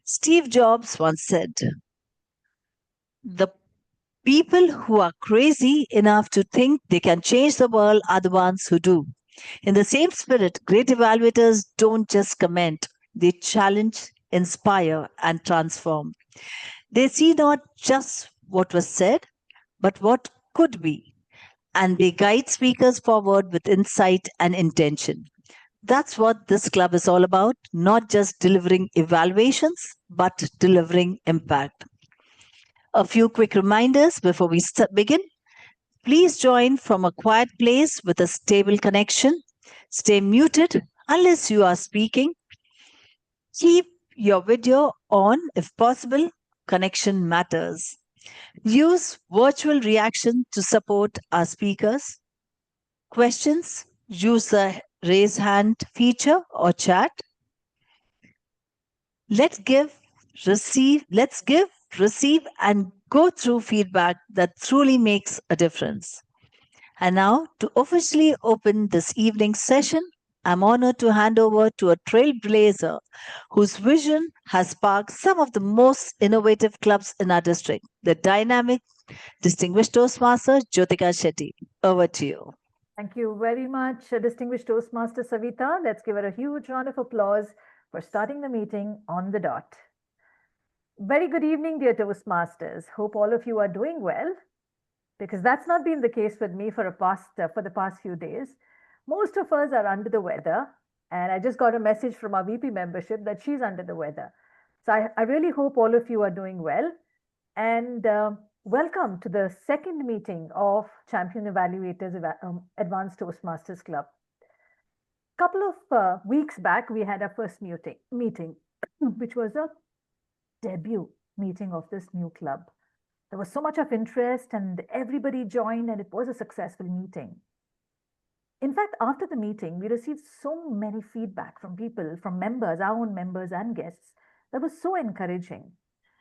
Steve Jobs once said, the people who are crazy enough to think they can change the world are the ones who do. In the same spirit, great evaluators don't just comment, they challenge, inspire, and transform. They see not just what was said, but what could be, and they guide speakers forward with insight and intention. That's what this club is all about, not just delivering evaluations, but delivering impact. A few quick reminders before we begin. Please join from a quiet place with a stable connection. Stay muted unless you are speaking. Keep your video on if possible. Connection matters. Use virtual reaction to support our speakers. Questions? Use the raise hand feature or chat. Let's give, receive, and go through feedback that truly makes a difference. And now, to officially open this evening's session, I'm honored to hand over to a trailblazer whose vision has sparked some of the most innovative clubs in our district, the dynamic, distinguished Toastmaster Jyotika Shetty. Over to you. Thank you very much, distinguished Toastmaster Savita. Let's give her a huge round of applause for starting the meeting on the dot. Very good evening, dear Toastmasters. Hope all of you are doing well, because that's not been the case with me for the past few days. Most of us are under the weather, and I just got a message from our VP membership that she's under the weather. So I really hope all of you are doing well, and welcome to the second meeting of Champion Evaluators Advanced Toastmasters Club. Couple of weeks back, we had our first meeting, which was a debut meeting of this new club. There was so much of interest and everybody joined, and it was a successful meeting. In fact, after the meeting, we received so many feedback from people, from members, our own members and guests, that was so encouraging.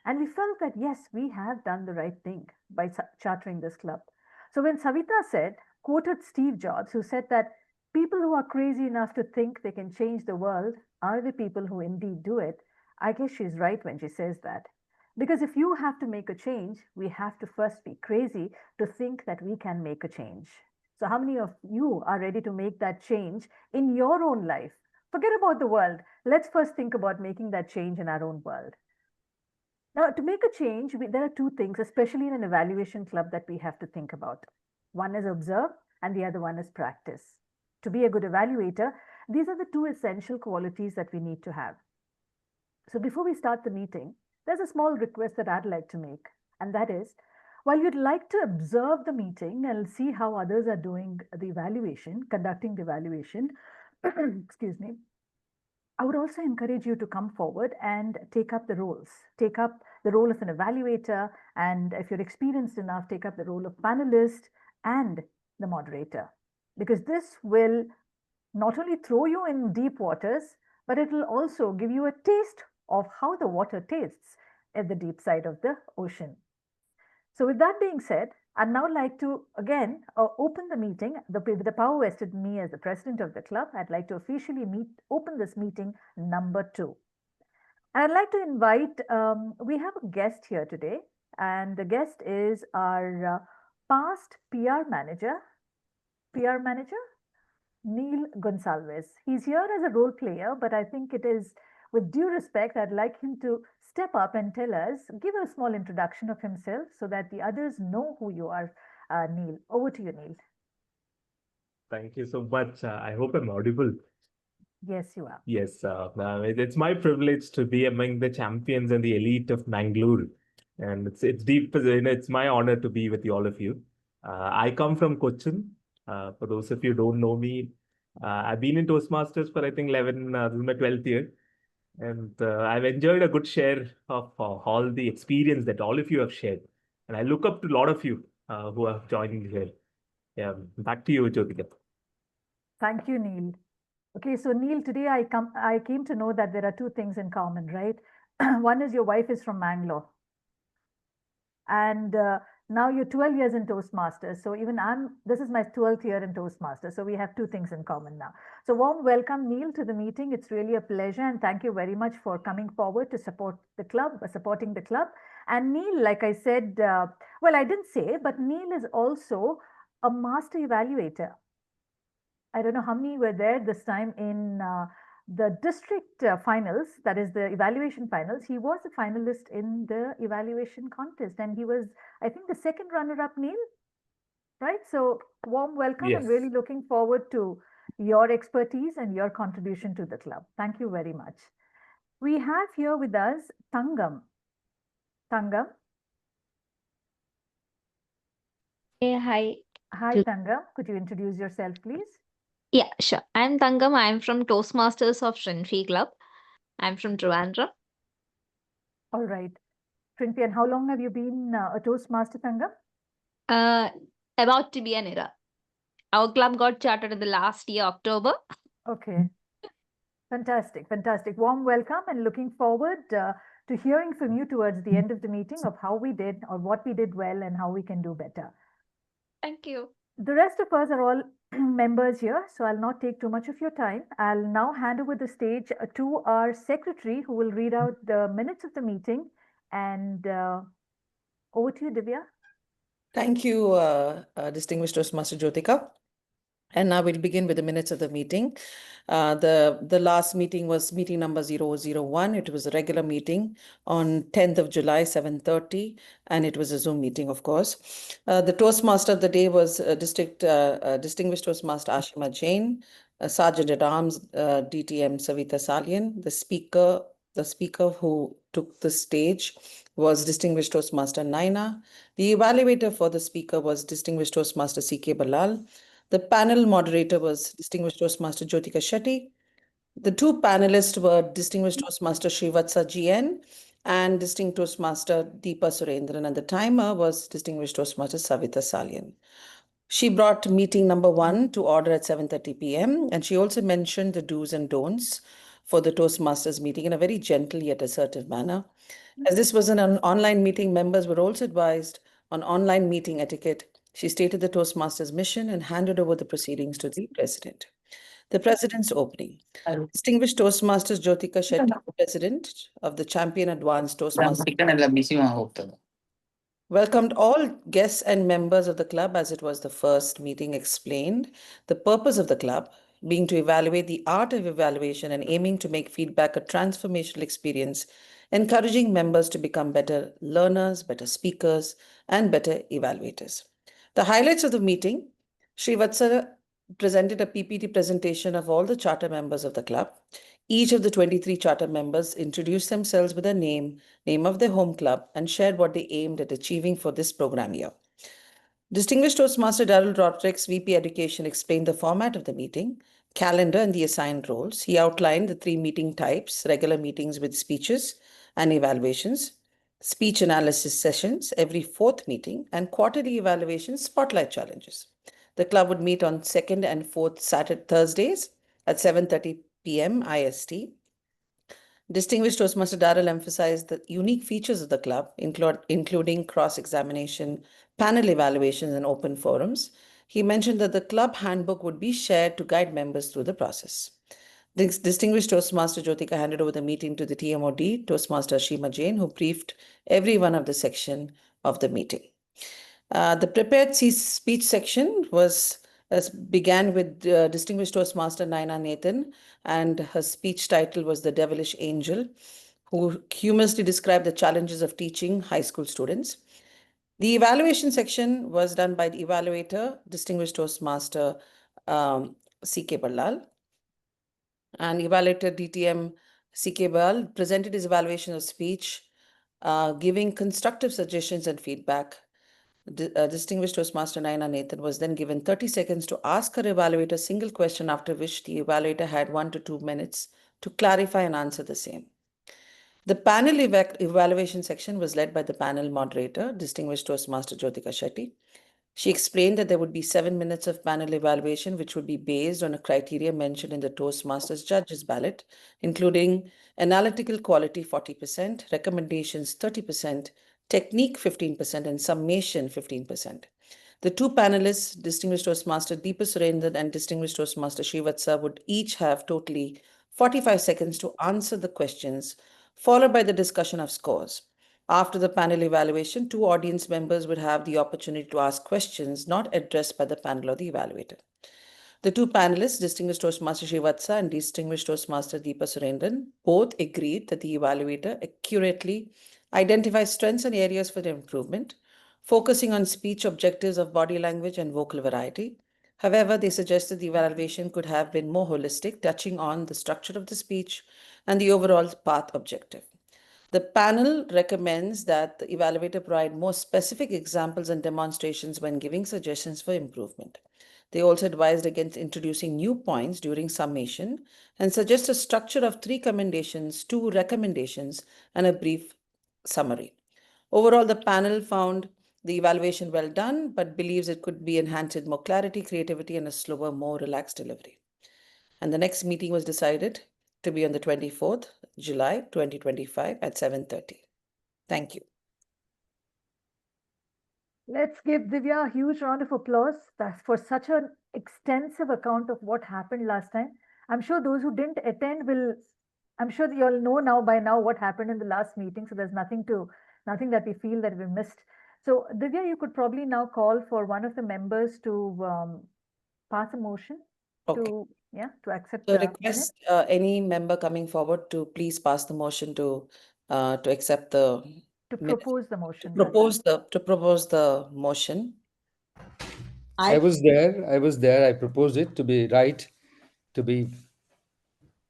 And we felt that, yes, we have done the right thing by chartering this club. So when Savita quoted Steve Jobs, who said that people who are crazy enough to think they can change the world are the people who indeed do it, I guess she's right when she says that. Because if you have to make a change, we have to first be crazy to think that we can make a change. So how many of you are ready to make that change in your own life? Forget about the world. Let's first think about making that change in our own world. Now, to make a change, there are two things, especially in an evaluation club, that we have to think about. One is observe, and the other one is practice. To be a good evaluator, these are the two essential qualities that we need to have. So before we start the meeting, there's a small request that I'd like to make, and that is, while you'd like to observe the meeting and see how others are doing the evaluation, conducting the evaluation, excuse me, I would also encourage you to come forward and take up the roles. Take up the role of an evaluator, and if you're experienced enough, take up the role of panelist and the moderator. Because this will not only throw you in deep waters, but it will also give you a taste of how the water tastes at the deep side of the ocean. So with that being said, I'd now like to again open the meeting. The power vested in me as the president of the club, I'd like to officially open this meeting number 2. And I'd like to invite, we have a guest here today, and the guest is our past PR manager, Neil Gonsalves. He's here as a role player, but I think it is with due respect, I'd like him to step up and tell us, give a small introduction of himself so that the others know who you are, Neil. Over to you, Neil. Thank you so much. I hope I'm audible. Yes, you are. Yes, it's my privilege to be among the champions and the elite of Mangalore. And it's deep, it's my honor to be with all of you. I come from Cochin. For those of you who don't know me, I've been in Toastmasters for I think 11, this is my 12th year. And I've enjoyed a good share of all the experience that all of you have shared. And I look up to a lot of you who have joined here. Yeah, back to you, Jyotika. Thank you, Neil. Okay, so Neil, today I came to know that there are two things in common, right? One is your wife is from Mangalore. And Now you're 12 years in Toastmasters. So even this is my 12th year in Toastmasters. So we have two things in common now. So warm welcome, Neil, to the meeting. It's really a pleasure. And thank you very much for coming forward to support the club, supporting the club. And Neil, like I said, well, I didn't say, but Neil is also a master evaluator. I don't know how many were there this time in the district finals, that is the evaluation finals. He was a finalist in the evaluation contest, and he was, I think, the second runner-up, Neil, right? So warm welcome, and really Yes. looking forward to your expertise and your contribution to the club. Thank you very much. We have here with us Thangam. Thangam. Hey, hi. Hi, Good. Thangam. Could you introduce yourself, please? Yeah, sure. I'm Thangam. I'm from Toastmasters of Shrinfi Club. I'm from Trivandrum. All right. Shrinfi, and how long have you been a Toastmaster, Thangam? About to be an era. Our club got chartered in the last year, October. Okay. Fantastic, fantastic. Warm welcome, and looking forward to hearing from you towards the end of the meeting of how we did or what we did well and how we can do better. Thank you. The rest of us are all members here, so I'll not take too much of your time. I'll now hand over the stage to our secretary, who will read out the minutes of the meeting. And over to you, Divya. Thank you, distinguished Toastmaster Jyotika. And now we'll begin with the minutes of the meeting. The last meeting was meeting number 001. It was a regular meeting on 10th of July, 7:30, and it was a Zoom meeting, of course. The Toastmaster of the day was Distinguished Toastmaster Ashima Jain, Sergeant at Arms DTM Savita Salian. The speaker who took the stage was Distinguished Toastmaster Naina. The evaluator for the speaker was Distinguished Toastmaster C.K. Balal. The panel moderator was Distinguished Toastmaster Jyotika Shetty. The two panelists were Distinguished Toastmaster Srivatsa GN and Distinguished Toastmaster Deepa Surendran, and the timer was Distinguished Toastmaster Savita Salian. She brought meeting number 1 to order at 7:30 p.m. and she also mentioned the do's and don'ts for the Toastmasters meeting in a very gentle yet assertive manner. As this was an online meeting, members were also advised on online meeting etiquette. She stated the Toastmasters mission and handed over the proceedings to the president. The president's opening. Distinguished Toastmasters Jyotika Shetty, president of the Champion Advanced Toastmasters, welcomed all guests and members of the club as it was the first meeting, explained the purpose of the club being to evaluate the art of evaluation and aiming to make feedback a transformational experience, encouraging members to become better learners, better speakers, and better evaluators. The highlights of the meeting: Srivatsa presented a PPT presentation of all the charter members of the club. Each of the 23 charter members introduced themselves with a name of their home club, and shared what they aimed at achieving for this program year. Distinguished Toastmaster Daryl Rodrigues, VP Education, explained the format of the meeting, calendar, and the assigned roles. He outlined the 3 meeting types: regular meetings with speeches and evaluations, speech analysis sessions every 4th meeting, and quarterly evaluations spotlight challenges. The club would meet on 2nd and 4th Thursdays at 7:30 p.m. IST. Distinguished Toastmaster Daryl emphasized the unique features of the club, including cross-examination, panel evaluations, and open forums. He mentioned that the club handbook would be shared to guide members through the process. Distinguished Toastmaster Jyotika handed over the meeting to the TMOD, Toastmaster Ashima Jain, who briefed every one of the section of the meeting. The prepared speech section began with Distinguished Toastmaster Naina Nathan, and her speech title was The Devilish Angel, who humorously described the challenges of teaching high school students. The evaluation section was done by the evaluator, Distinguished Toastmaster C.K. Balal. And evaluator DTM C.K. Balal presented his evaluation of speech, giving constructive suggestions and feedback. Distinguished Toastmaster Naina Nathan was then given 30 seconds to ask her evaluator a single question, after which the evaluator had 1 to 2 minutes to clarify and answer the same. The panel evaluation section was led by the panel moderator, Distinguished Toastmaster Jyotika Shetty. She explained that there would be 7 minutes of panel evaluation, which would be based on a criteria mentioned in the Toastmasters judges ballot, including analytical quality 40%, recommendations 30%, technique 15%, and summation 15%. The two panelists, Distinguished Toastmaster Deepa Surendran and Distinguished Toastmaster Srivatsa, would each have totally 45 seconds to answer the questions, followed by the discussion of scores. After the panel evaluation, two audience members would have the opportunity to ask questions not addressed by the panel or the evaluator. The two panelists, Distinguished Toastmaster Srivatsa and Distinguished Toastmaster Deepa Surendran, both agreed that the evaluator accurately identifies strengths and areas for improvement, focusing on speech objectives of body language and vocal variety. However, they suggested the evaluation could have been more holistic, touching on the structure of the speech and the overall path objective. The panel recommends that the evaluator provide more specific examples and demonstrations when giving suggestions for improvement. They also advised against introducing new points during summation and suggest a structure of 3 commendations, 2 recommendations, and a brief summary. Overall, the panel found the evaluation well done, but believes it could be enhanced with more clarity, creativity, and a slower, more relaxed delivery. And the next meeting was decided to be on the 24th July 2025 at 7:30. Thank you. Let's give Divya a huge round of applause for such an extensive account of what happened last time. I'm sure those who didn't attend I'm sure you all know now by now what happened in the last meeting. So there's nothing that we feel that we missed. So Divya, you could probably now call for one of the members to pass a motion to accept So the request any member coming forward to please pass the motion to accept the to minute- propose the motion. to propose the motion. I was there. I proposed it to be right, to be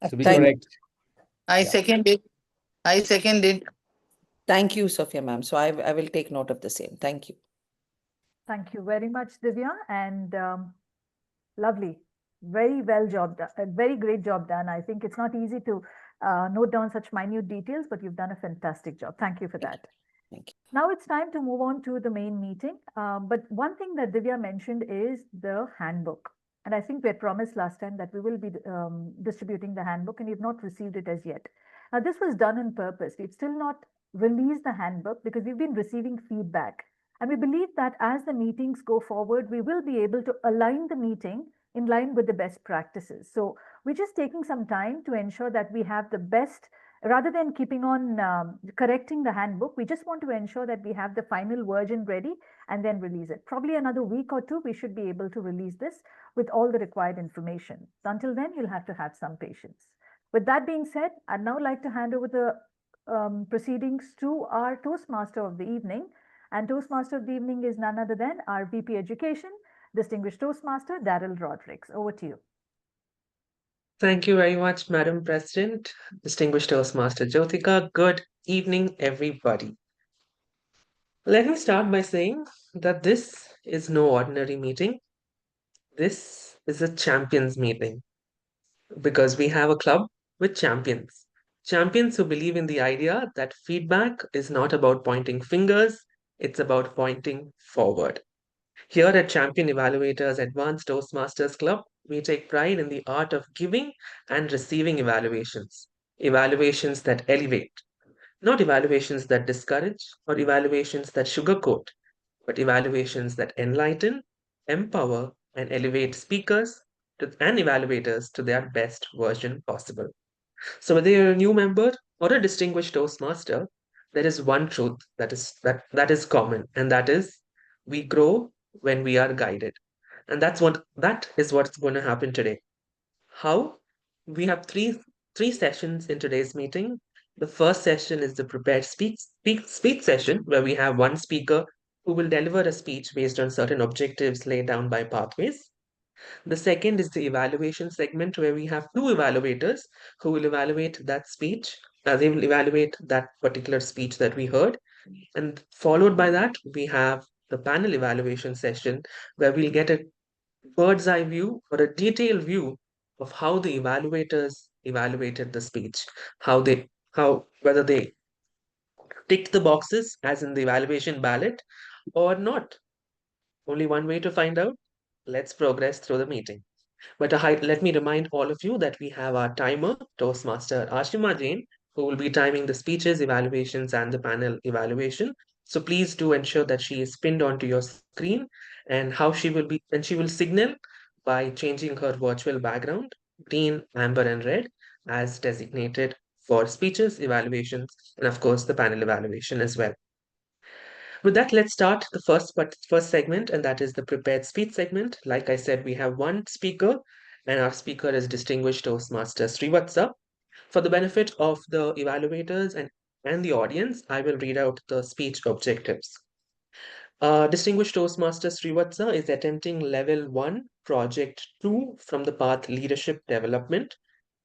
Thank- correct. I Yeah. second it. I second it. Thank you, Sophia ma'am. So I will take note of the same. Thank you. Thank you very much, Divya, and lovely. Very well job done. A very great job done. I think it's not easy to note down such minute details, but you've done a fantastic job. Thank you for that. Thank you. Now it's time to move on to the main meeting. But one thing that Divya mentioned is the handbook. And I think we had promised last time that we will be distributing the handbook, and we've not received it as yet. Now, this was done on purpose. We've still not released the handbook because we've been receiving feedback. And we believe that as the meetings go forward, we will be able to align the meeting in line with the best practices. So we're just taking some time to ensure that we have the best, rather than keeping on correcting the handbook, we just want to ensure that we have the final version ready and then release it. Probably another week or two, we should be able to release this with all the required information. So until then, you'll have to have some patience. With that being said, I'd now like to hand over the proceedings to our Toastmaster of the evening. And Toastmaster of the evening is none other than our VP Education, Distinguished Toastmaster Daryl Rodrigues. Over to you. Thank you very much, Madam President, Distinguished Toastmaster Jyotika. Good evening, everybody. Let me start by saying that this is no ordinary meeting. This is a champions meeting because we have a club with champions. Champions who believe in the idea that feedback is not about pointing fingers, it's about pointing forward. Here at Champion Evaluators Advanced Toastmasters Club, we take pride in the art of giving and receiving evaluations. Evaluations that elevate, not evaluations that discourage or evaluations that sugarcoat, but evaluations that enlighten, empower, and elevate speakers and evaluators to their best version possible. So whether you're a new member or a distinguished Toastmaster, there is one truth that is common, and that is we grow when we are guided. And that is what's going to happen today. How? We have three sessions in today's meeting. The first session is the prepared speech session, where we have one speaker who will deliver a speech based on certain objectives laid down by Pathways. The second is the evaluation segment, where we have 2 evaluators who will evaluate that speech. They will evaluate that particular speech that we heard. And followed by that, we have the panel evaluation session, where we'll get a bird's eye view or a detailed view of how the evaluators evaluated the speech, whether they ticked the boxes as in the evaluation ballot or not. Only one way to find out. Let's progress through the meeting. But let me remind all of you that we have our timer, Toastmaster Ashima Jain, who will be timing the speeches, evaluations, and the panel evaluation. So please do ensure that she is pinned onto your screen, and she will signal by changing her virtual background, green, amber, and red, as designated for speeches, evaluations, and of course the panel evaluation as well. With that, let's start the first segment, and that is the prepared speech segment. Like I said, we have one speaker, and our speaker is distinguished Toastmaster Srivatsa. For the benefit of the evaluators and the audience, I will read out the speech objectives. Distinguished Toastmaster Srivatsa is attempting Level 1, Project 2 from the Path Leadership Development,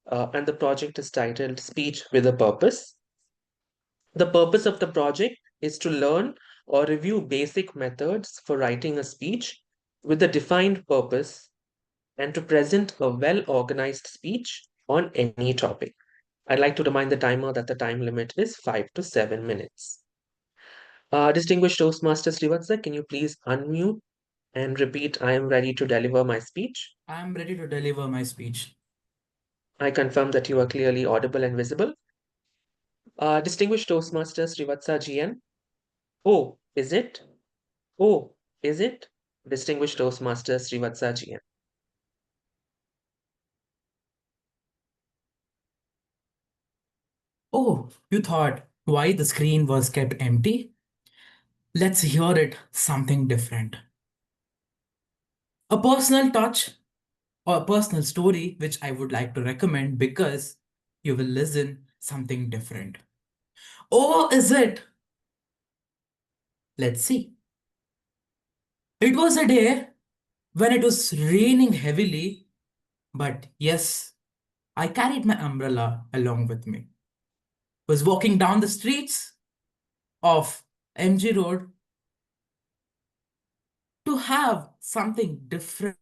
and the project is titled Speech with a Purpose. The purpose of the project is to learn or review basic methods for writing a speech with a defined purpose and to present a well-organized speech on any topic. I'd like to remind the timer that the time limit is 5 to 7 minutes. Distinguished Toastmaster Srivatsa, can you please unmute and repeat, I am ready to deliver my speech? I am ready to deliver my speech. I confirm that you are clearly audible and visible. Distinguished Toastmaster Srivatsa GN. Oh, is it? Oh, is it? Distinguished Toastmaster Srivatsa GN. Oh, you thought why the screen was kept empty? Let's hear it something different. A personal touch or a personal story which I would like to recommend because you will listen something different. Oh, is it? Let's see. It was a day when it was raining heavily, but yes, I carried my umbrella along with me. Was walking down the streets of MG Road to have something different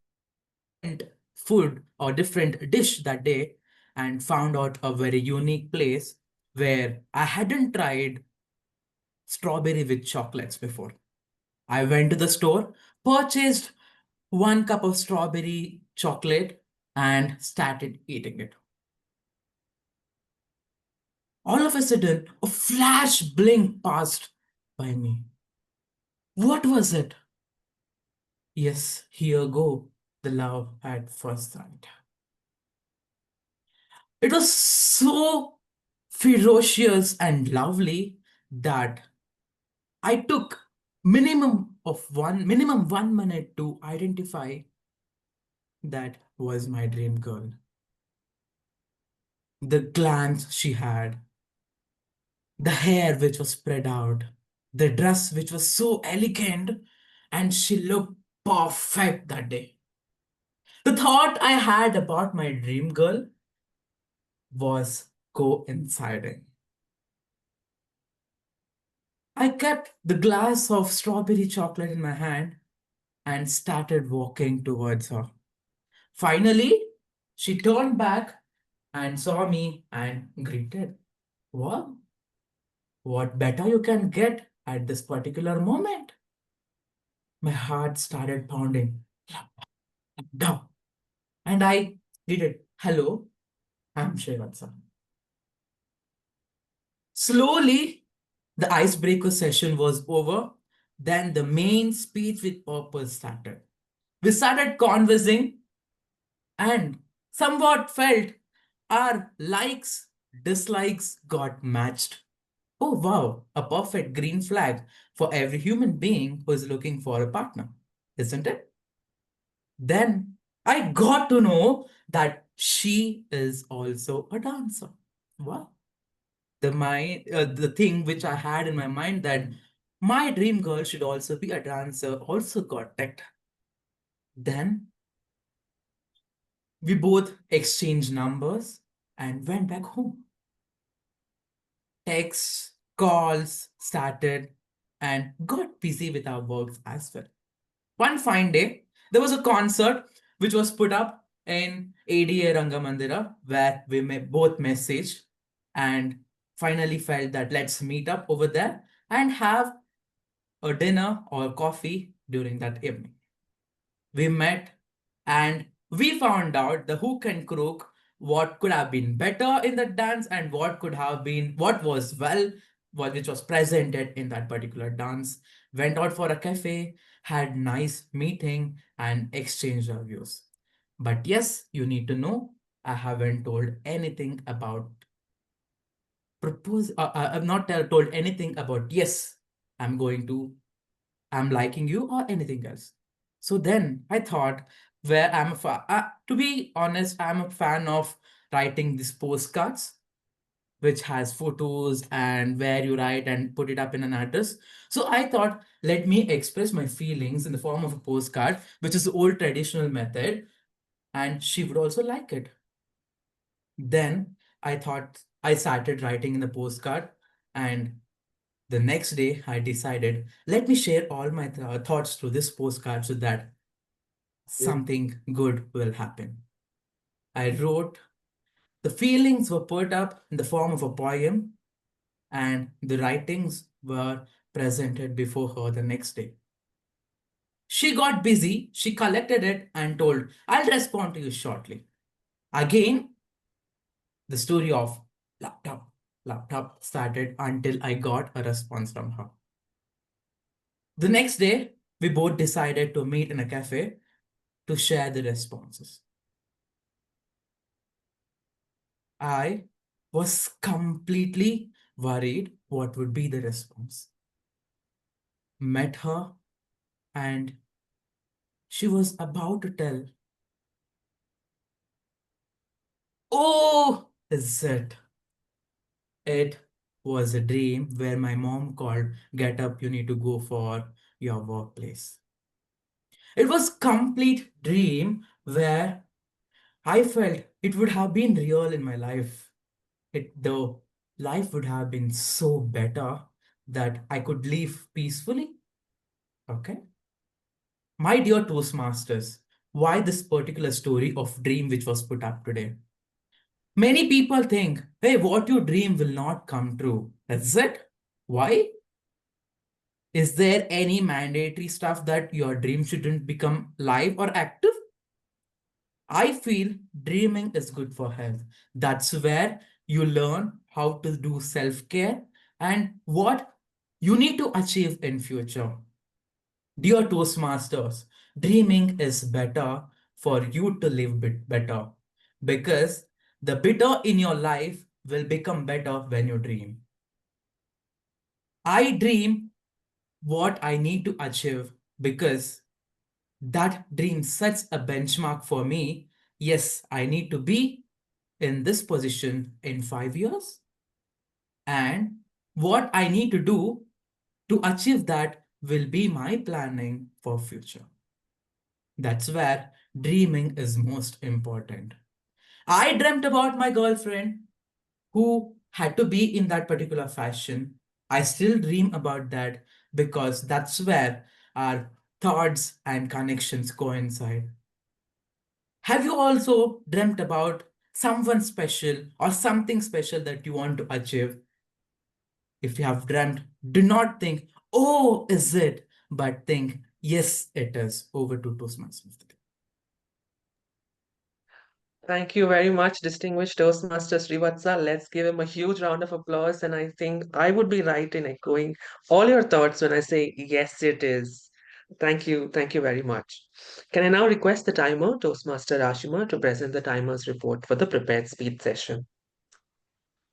food or different dish that day and found out a very unique place where I hadn't tried strawberry with chocolates before. I went to the store, purchased 1 cup of strawberry chocolate and started eating it. All of a sudden, a flash blink passed by me. What was it? Yes, here go the love at first sight. It was so ferocious and lovely that I took minimum 1 minute to identify that was my dream girl. The glance she had, the hair which was spread out, the dress which was so elegant, and she looked perfect that day. The thought I had about my dream girl was coinciding. I kept the glass of strawberry chocolate in my hand and started walking towards her. Finally, she turned back and saw me and greeted. Wow, what better you can get at this particular moment? My heart started pounding. Down. And I greeted, hello, I'm Srivatsa. Slowly, the icebreaker session was over. Then the main speech with purpose started. We started conversing and somewhat felt our likes, dislikes got matched. Oh wow, a perfect green flag for every human being who is looking for a partner, isn't it? Then I got to know that she is also a dancer. Wow. The thing which I had in my mind that my dream girl should also be a dancer also got ticked. Then we both exchanged numbers and went back home. Texts, calls started and got busy with our works as well. One fine day, there was a concert which was put up in ADA Rangamandira where we both messaged and finally felt that let's meet up over there and have a dinner or coffee during that evening. We met and we found out the hook and crook, what could have been better in the dance and what was well which was presented in that particular dance, went out for a cafe, had nice meeting and exchanged our views. But yes, you need to know, I haven't told anything about I've not told anything about, yes, I'm liking you or anything else. So then I thought, where to be honest, I'm a fan of writing these postcards, which has photos and where you write and put it up in an address. So I thought, let me express my feelings in the form of a postcard, which is the old traditional method, and she would also like it. Then I thought I started writing in the postcard, and the next day I decided, let me share all my thoughts through this postcard so that something good will happen. I wrote, the feelings were put up in the form of a poem, and the writings were presented before her the next day. She got busy, she collected it and told, I'll respond to you shortly. Again, the story of laptop started until I got a response from her. The next day, we both decided to meet in a cafe to share the responses. I was completely worried what would be the response. Met her and she was about to tell, oh, is it? It was a dream where my mom called, get up, you need to go for your workplace. It was complete dream where I felt it would have been real in my life. The life would have been so better that I could live peacefully. Okay. My dear Toastmasters, why this particular story of dream which was put up today? Many people think, hey, what you dream will not come true. That's it. Why? Is there any mandatory stuff that your dream shouldn't become live or active? I feel dreaming is good for health. That's where you learn how to do self-care and what you need to achieve in future. Dear Toastmasters, dreaming is better for you to live better because the bitter in your life will become better when you dream. I dream what I need to achieve because that dream sets a benchmark for me. Yes, I need to be in this position in 5 years. And what I need to do to achieve that will be my planning for future. That's where dreaming is most important. I dreamt about my girlfriend who had to be in that particular fashion. I still dream about that because that's where our thoughts and connections coincide. Have you also dreamt about someone special or something special that you want to achieve? If you have dreamt, do not think, oh, is it? But think, yes, it is. Over to Toastmasters. Thank you very much, distinguished Toastmaster Srivatsa. Let's give him a huge round of applause. And I think I would be right in echoing all your thoughts when I say, yes, it is. Thank you. Thank you very much. Can I now request the timer, Toastmaster Ashima, to present the timer's report for the prepared speech session?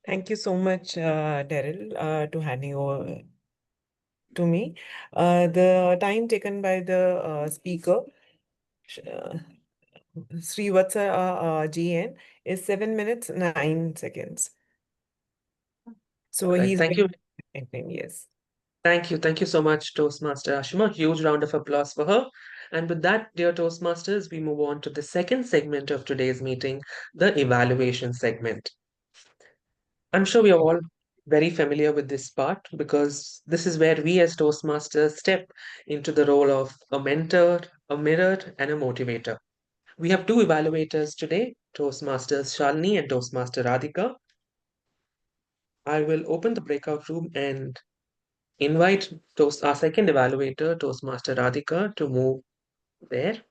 Thank you so much, Daryl, to handing over to me. The time taken by the speaker, Srivatsa GN, is 7 minutes 9 seconds. So Right, he's thank you. Yes. Thank you. Thank you so much, Toastmaster Ashima. Huge round of applause for her. And with that, dear Toastmasters, we move on to the second segment of today's meeting, the evaluation segment. I'm sure we are all very familiar with this part because this is where we as Toastmasters step into the role of a mentor, a mirror, and a motivator. We have two evaluators today, Toastmasters Shalini and Toastmaster Radhika. I will open the breakout room and invite our second evaluator, Toastmaster Radhika, to move there.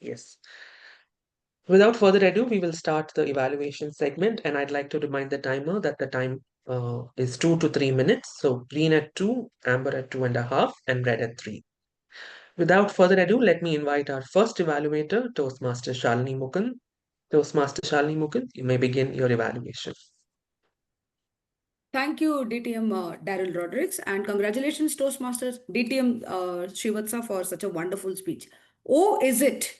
Yes. Without further ado, we will start the evaluation segment, and I'd like to remind the timer that the time is 2 to 3 minutes. So green at 2, amber at 2.5, and red at 3. Without further ado, let me invite our first evaluator, Toastmaster Shalini Mukund. Toastmaster Shalini Mukund, you may begin your evaluation. Thank you, DTM Daryl Rodrigues, and congratulations, Toastmasters DTM Srivatsa, for such a wonderful speech. Oh, is it?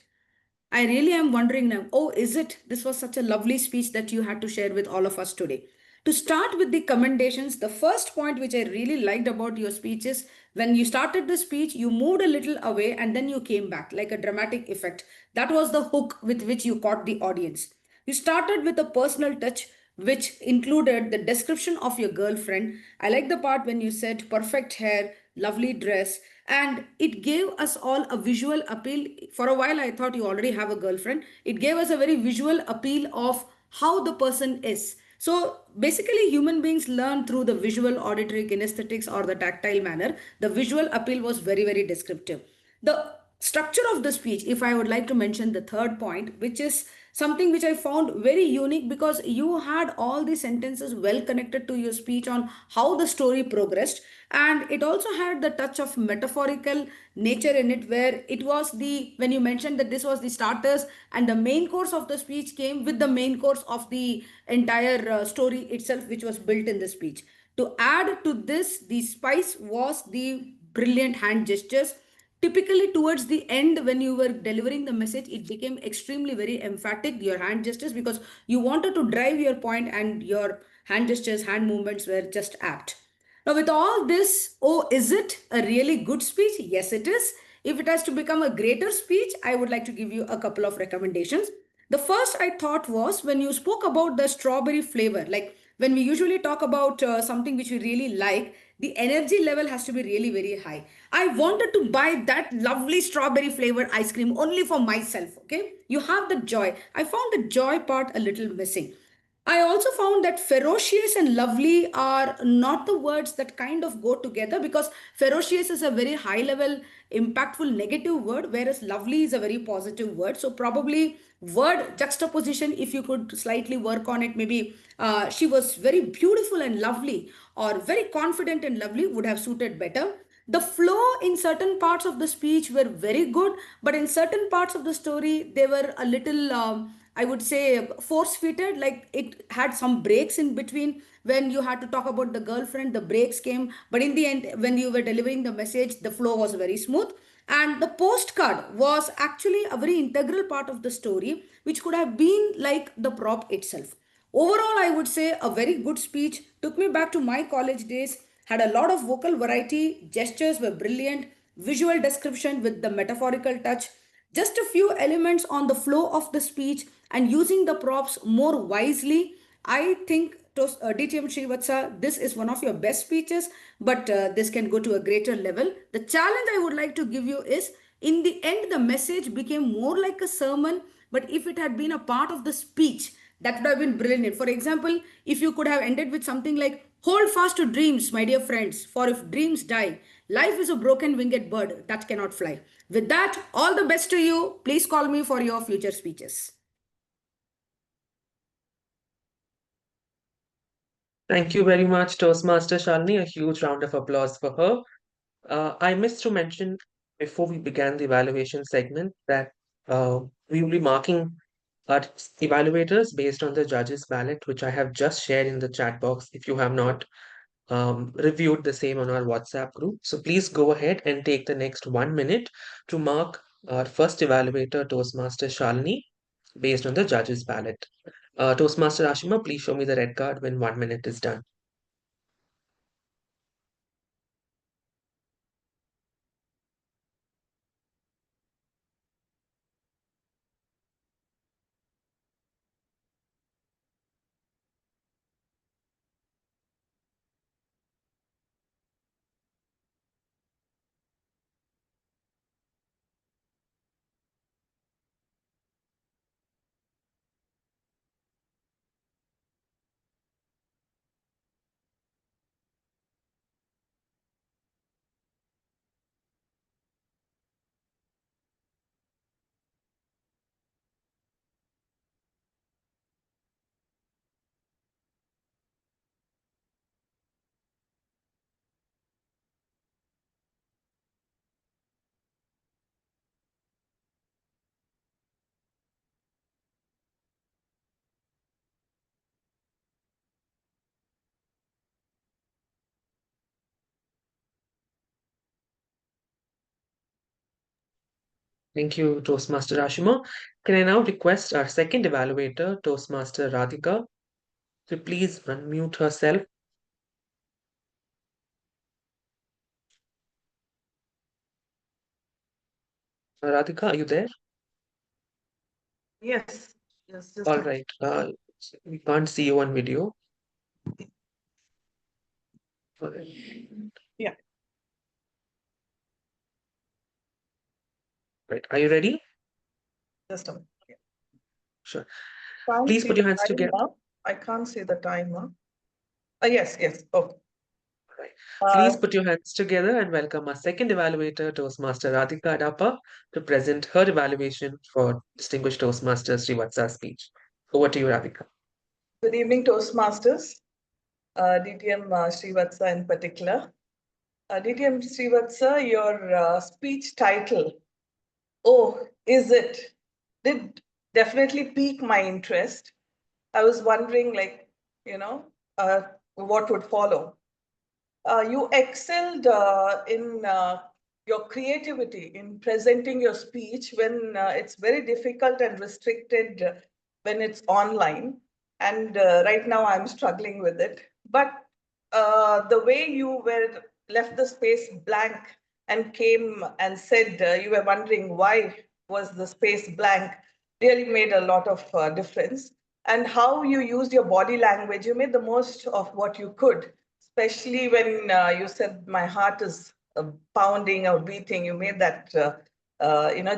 I really am wondering now. Oh, is it? This was such a lovely speech that you had to share with all of us today. To start with the commendations, the first point which I really liked about your speech is when you started the speech, you moved a little away and then you came back like a dramatic effect. That was the hook with which you caught the audience. You started with a personal touch, which included the description of your girlfriend. I like the part when you said perfect hair, lovely dress, and it gave us all a visual appeal. For a while, I thought you already have a girlfriend. It gave us a very visual appeal of how the person is. So basically, human beings learn through the visual, auditory, kinesthetics, or the tactile manner. The visual appeal was very, very descriptive. The structure of the speech, if I would like to mention the third point, which is something which I found very unique, because you had all the sentences well connected to your speech on how the story progressed, and it also had the touch of metaphorical nature in it, where it was the, when you mentioned that this was the starters and the main course of the speech came with the main course of the entire story itself, which was built in the speech. To add to this, the spice was the brilliant hand gestures. Typically towards the end, when you were delivering the message, it became extremely very emphatic, your hand gestures, because you wanted to drive your point, and your hand gestures, hand movements were just apt. Now, with all this, oh, is it a really good speech? Yes, it is. If it has to become a greater speech, I would like to give you a couple of recommendations. The first I thought was when you spoke about the strawberry flavor, like when we usually talk about something which we really like, the energy level has to be really very high. I wanted to buy that lovely strawberry flavored ice cream only for myself. Okay, you have the joy. I found the joy part a little missing. I also found that ferocious and lovely are not the words that kind of go together, because ferocious is a very high level, impactful, negative word, whereas lovely is a very positive word. So, probably word juxtaposition, if you could slightly work on it, maybe she was very beautiful and lovely, or very confident and lovely would have suited better. The flow in certain parts of the speech were very good, but in certain parts of the story, they were a little. I would say force fitted, like it had some breaks in between. When you had to talk about the girlfriend, the breaks came, but in the end, when you were delivering the message, the flow was very smooth. And the postcard was actually a very integral part of the story, which could have been like the prop itself. Overall, I would say a very good speech, took me back to my college days, had a lot of vocal variety, gestures were brilliant, visual description with the metaphorical touch, just a few elements on the flow of the speech and using the props more wisely. I think DTM Srivatsa, this is one of your best speeches, but this can go to a greater level. The challenge I would like to give you is, in the end, the message became more like a sermon, but if it had been a part of the speech, that would have been brilliant. For example, if you could have ended with something like, hold fast to dreams, my dear friends, for if dreams die, life is a broken winged bird that cannot fly. With that, all the best to you. Please call me for your future speeches. Thank you very much, Toastmaster Shalini. A huge round of applause for her. I missed to mention before we began the evaluation segment that we will be marking our evaluators based on the judges' ballot, which I have just shared in the chat box if you have not reviewed the same on our WhatsApp group. So please go ahead and take the next 1 minute to mark our first evaluator, Toastmaster Shalini, based on the judges' ballot. Toastmaster Ashima, please show me the red card when 1 minute is done. Thank you, Toastmaster Ashima. Can I now request our second evaluator, Toastmaster Radhika, to please unmute herself? Radhika, are you there? Yes, yes, just All a right. We can't see you on video. All right. Yeah. Right. Are you ready? just a minute. Sure. Can't Please see put the your hands time together. now. I can't see the time now. Yes, yes. Okay. Right. Uh, Please put your hands together and welcome our second evaluator, Toastmaster Radhika Adapa, to present her evaluation for Distinguished Toastmaster Srivatsa's speech. Over to you, Radhika. Good evening, Toastmasters. DTM Srivatsa in particular. DTM Srivatsa, your speech title, "Oh, is it?" did definitely pique my interest. I was wondering, what would follow. You excelled in your creativity in presenting your speech when it's very difficult and restricted when it's online. And right now I'm struggling with it. But the way you were left the space blank and came and said you were wondering why was the space blank really made a lot of difference. And how you used your body language, you made the most of what you could, especially when you said my heart is pounding or beating. You made that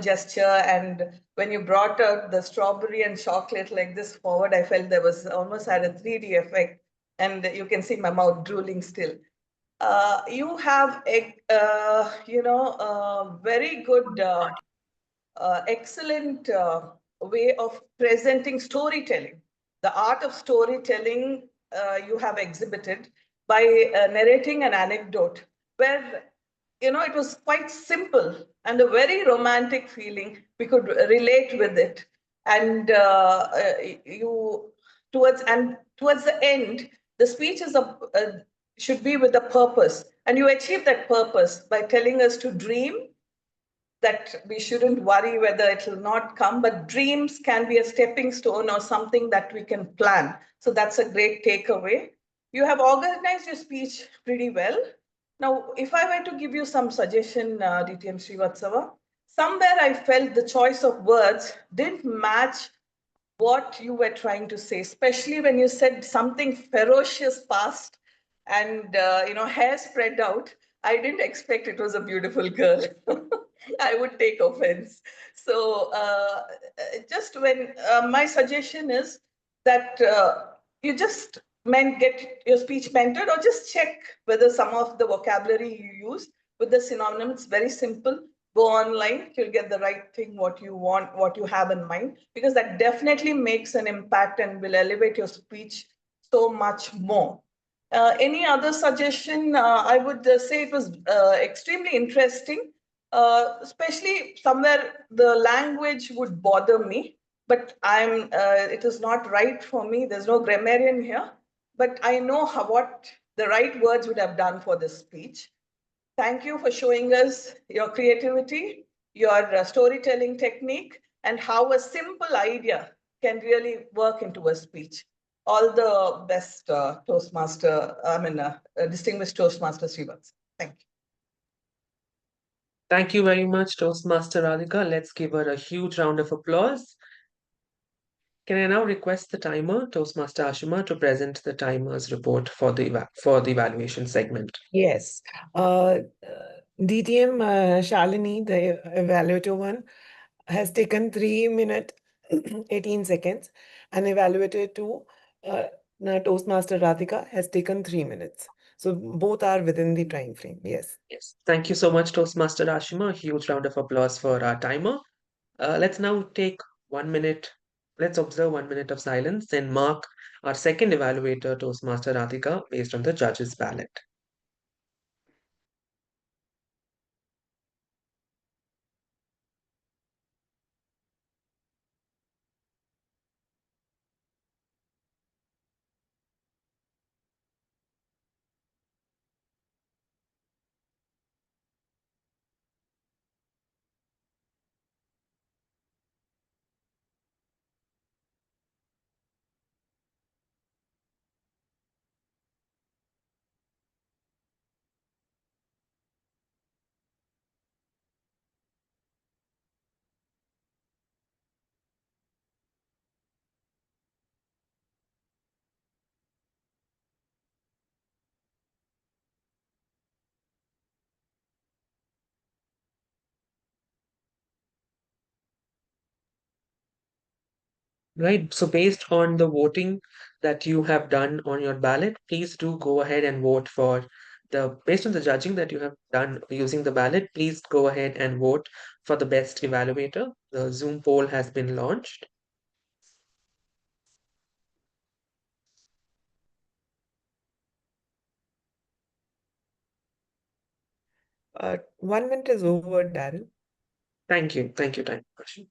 gesture, and when you brought out the strawberry and chocolate like this forward, I felt there was almost had a 3D effect, and you can see my mouth drooling still. You have a very good excellent way of presenting storytelling. The art of storytelling you have exhibited by narrating an anecdote where it was quite simple and a very romantic feeling. We could relate with it, and you towards the end, the speech should be with a purpose, and you achieve that purpose by telling us to dream, that we shouldn't worry whether it will not come, but dreams can be a stepping stone or something that we can plan. So that's a great takeaway. You have organized your speech pretty well. Now, if I were to give you some suggestion, DTM Srivatsava, somewhere I felt the choice of words didn't match what you were trying to say, especially when you said something ferocious past and hair spread out. I didn't expect it was a beautiful girl. I would take offense. So just when my suggestion is that you just get your speech mentored, or just check whether some of the vocabulary you use with the synonyms, very simple. Go online, you'll get the right thing, what you want, what you have in mind, because that definitely makes an impact and will elevate your speech so much more. Any other suggestion? I would say it was extremely interesting, especially somewhere the language would bother me, but it is not right for me. There's no grammarian here, but I know what the right words would have done for this speech. Thank you for showing us your creativity, your storytelling technique, and how a simple idea can really work into a speech. All the best, Distinguished Toastmaster Srivats. Thank you. Thank you very much, Toastmaster Radhika. Let's give her a huge round of applause. Can I now request the timer, Toastmaster Ashima, to present the timer's report for the evaluation segment? Yes. DTM Shalini, the evaluator one, has taken 3 minutes 18 seconds, and evaluator 2, Toastmaster Radhika, has taken 3 minutes. So both are within the time frame. Yes. Yes. Thank you so much, Toastmaster Ashima. A huge round of applause for our timer. Let's now take 1 minute. Let's observe 1 minute of silence and mark our second evaluator, Toastmaster Radhika, based on the judge's ballot. Right. So based on the voting that you have done on your ballot, please do go ahead and vote for based on the judging that you have done using the ballot, please go ahead and vote for the best evaluator. The Zoom poll has been launched. Uh, 1 minute is over, Daryl. Thank you. Thank you, Time Prakash.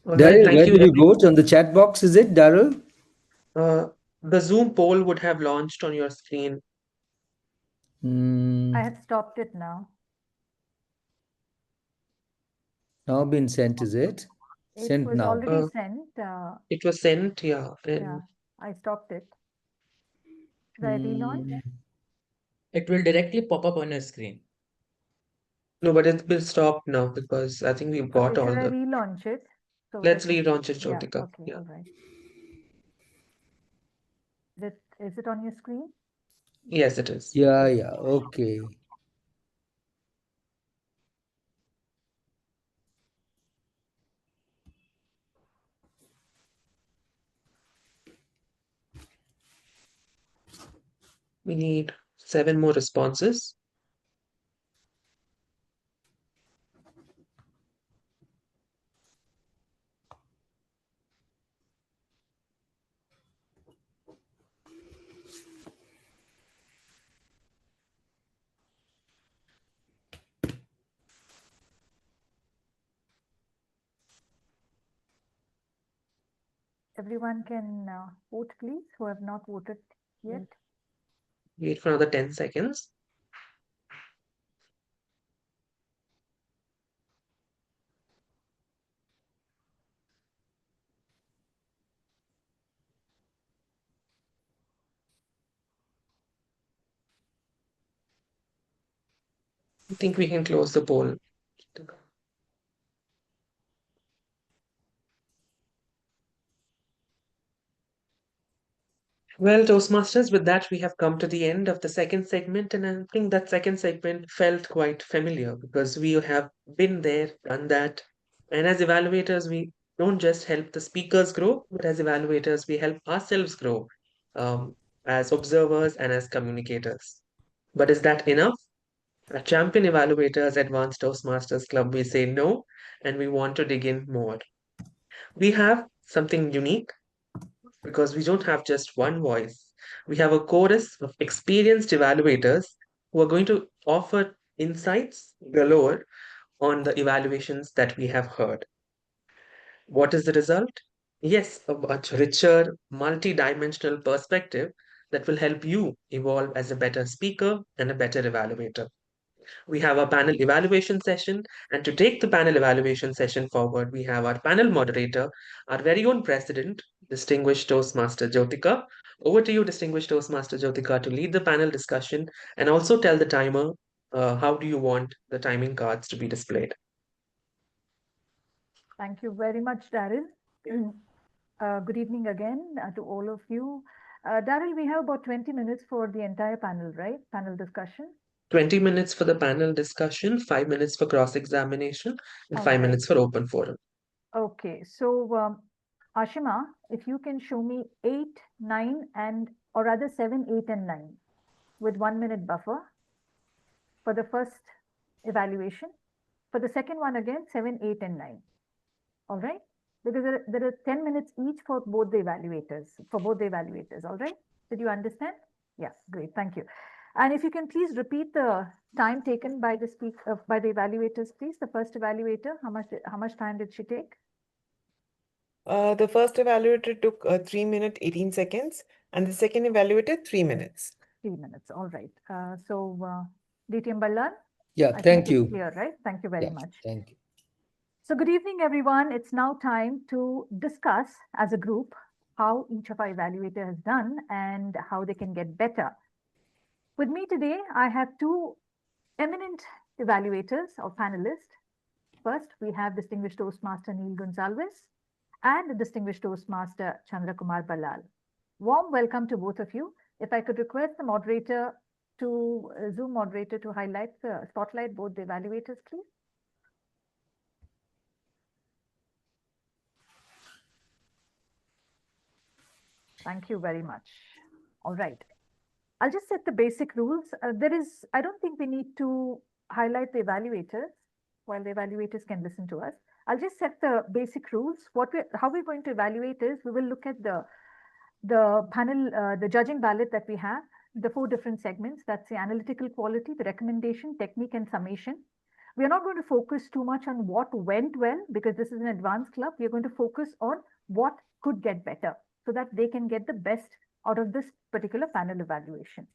All right, Daryl, thank where you, do we everyone. vote? On the chat box, is it, Daryl? The Zoom poll would have launched on your screen. Hmm, I have stopped it now. now been sent, is it? It Sent was now. already sent. It was sent, yeah. Yeah, I stopped it. Should I relaunch? It will directly pop up on your screen. No, but it will stop now because I think we've got Okay, all should I the. relaunch it? So Let's that it- relaunch it, Yeah, Jyotika. okay, Yeah. all right. Is it on your screen? Yes, it is. Yeah, yeah, okay. We need 7 more responses. Everyone can vote, please, who have not voted yet. Wait for another 10 seconds. I think we can close the poll. Well, Toastmasters, with that, we have come to the end of the second segment, and I think that second segment felt quite familiar because we have been there, done that. And as evaluators, we don't just help the speakers grow, but as evaluators, we help ourselves grow as observers and as communicators. But is that enough? At Champion Evaluators Advanced Toastmasters Club, we say no, and we want to dig in more. We have something unique because we don't have just one voice. We have a chorus of experienced evaluators who are going to offer insights galore on the evaluations that we have heard. What is the result? Yes, a much richer, multi-dimensional perspective that will help you evolve as a better speaker and a better evaluator. We have a panel evaluation session, and to take the panel evaluation session forward, we have our panel moderator, our very own president, Distinguished Toastmaster Jyotika. Over to you, Distinguished Toastmaster Jyotika, to lead the panel discussion and also tell the timer how do you want the timing cards to be displayed. Thank you very much, Daryl. Good evening again to all of you. Daryl, we have about 20 minutes for the entire panel, right? Panel discussion. 20 minutes for the panel discussion, 5 minutes for cross-examination, and All 5 right. minutes for open forum. Okay, so Ashima, if you can show me 8, 9, or rather 7, 8, and 9 with 1 minute buffer for the first evaluation. For the second one again, 7, 8, and 9. All right, because there are 10 minutes each for both the evaluators. All right, did you understand? Yeah, great, thank you. And if you can please repeat the time taken by the evaluators, please. The first evaluator, how much time did she take? The first evaluator took 3 minutes 18 seconds, and the second evaluator 3 minutes. 3 minutes. All right. So DTM Ballan? Yeah, I thank think you. it's clear, right? Thank you very Yeah, much. thank you. So good evening, everyone. It's now time to discuss as a group how each of our evaluator has done and how they can get better. With me today, I have two eminent evaluators or panelists. First, we have Distinguished Toastmaster Neil Gonsalves and Distinguished Toastmaster Chandra Kumar Ballal. Warm welcome to both of you. If I could request the moderator to, Zoom moderator to spotlight both the evaluators, please. Thank you very much. All right. I'll just set the basic rules. I don't think we need to highlight the evaluators while the evaluators can listen to us. I'll just set the basic rules. How we're going to evaluate is we will look at the panel, the judging ballot that we have, the 4 different segments. That's the analytical quality, the recommendation, technique, and summation. We are not going to focus too much on what went well because this is an advanced club. We are going to focus on what could get better so that they can get the best out of this particular panel evaluation.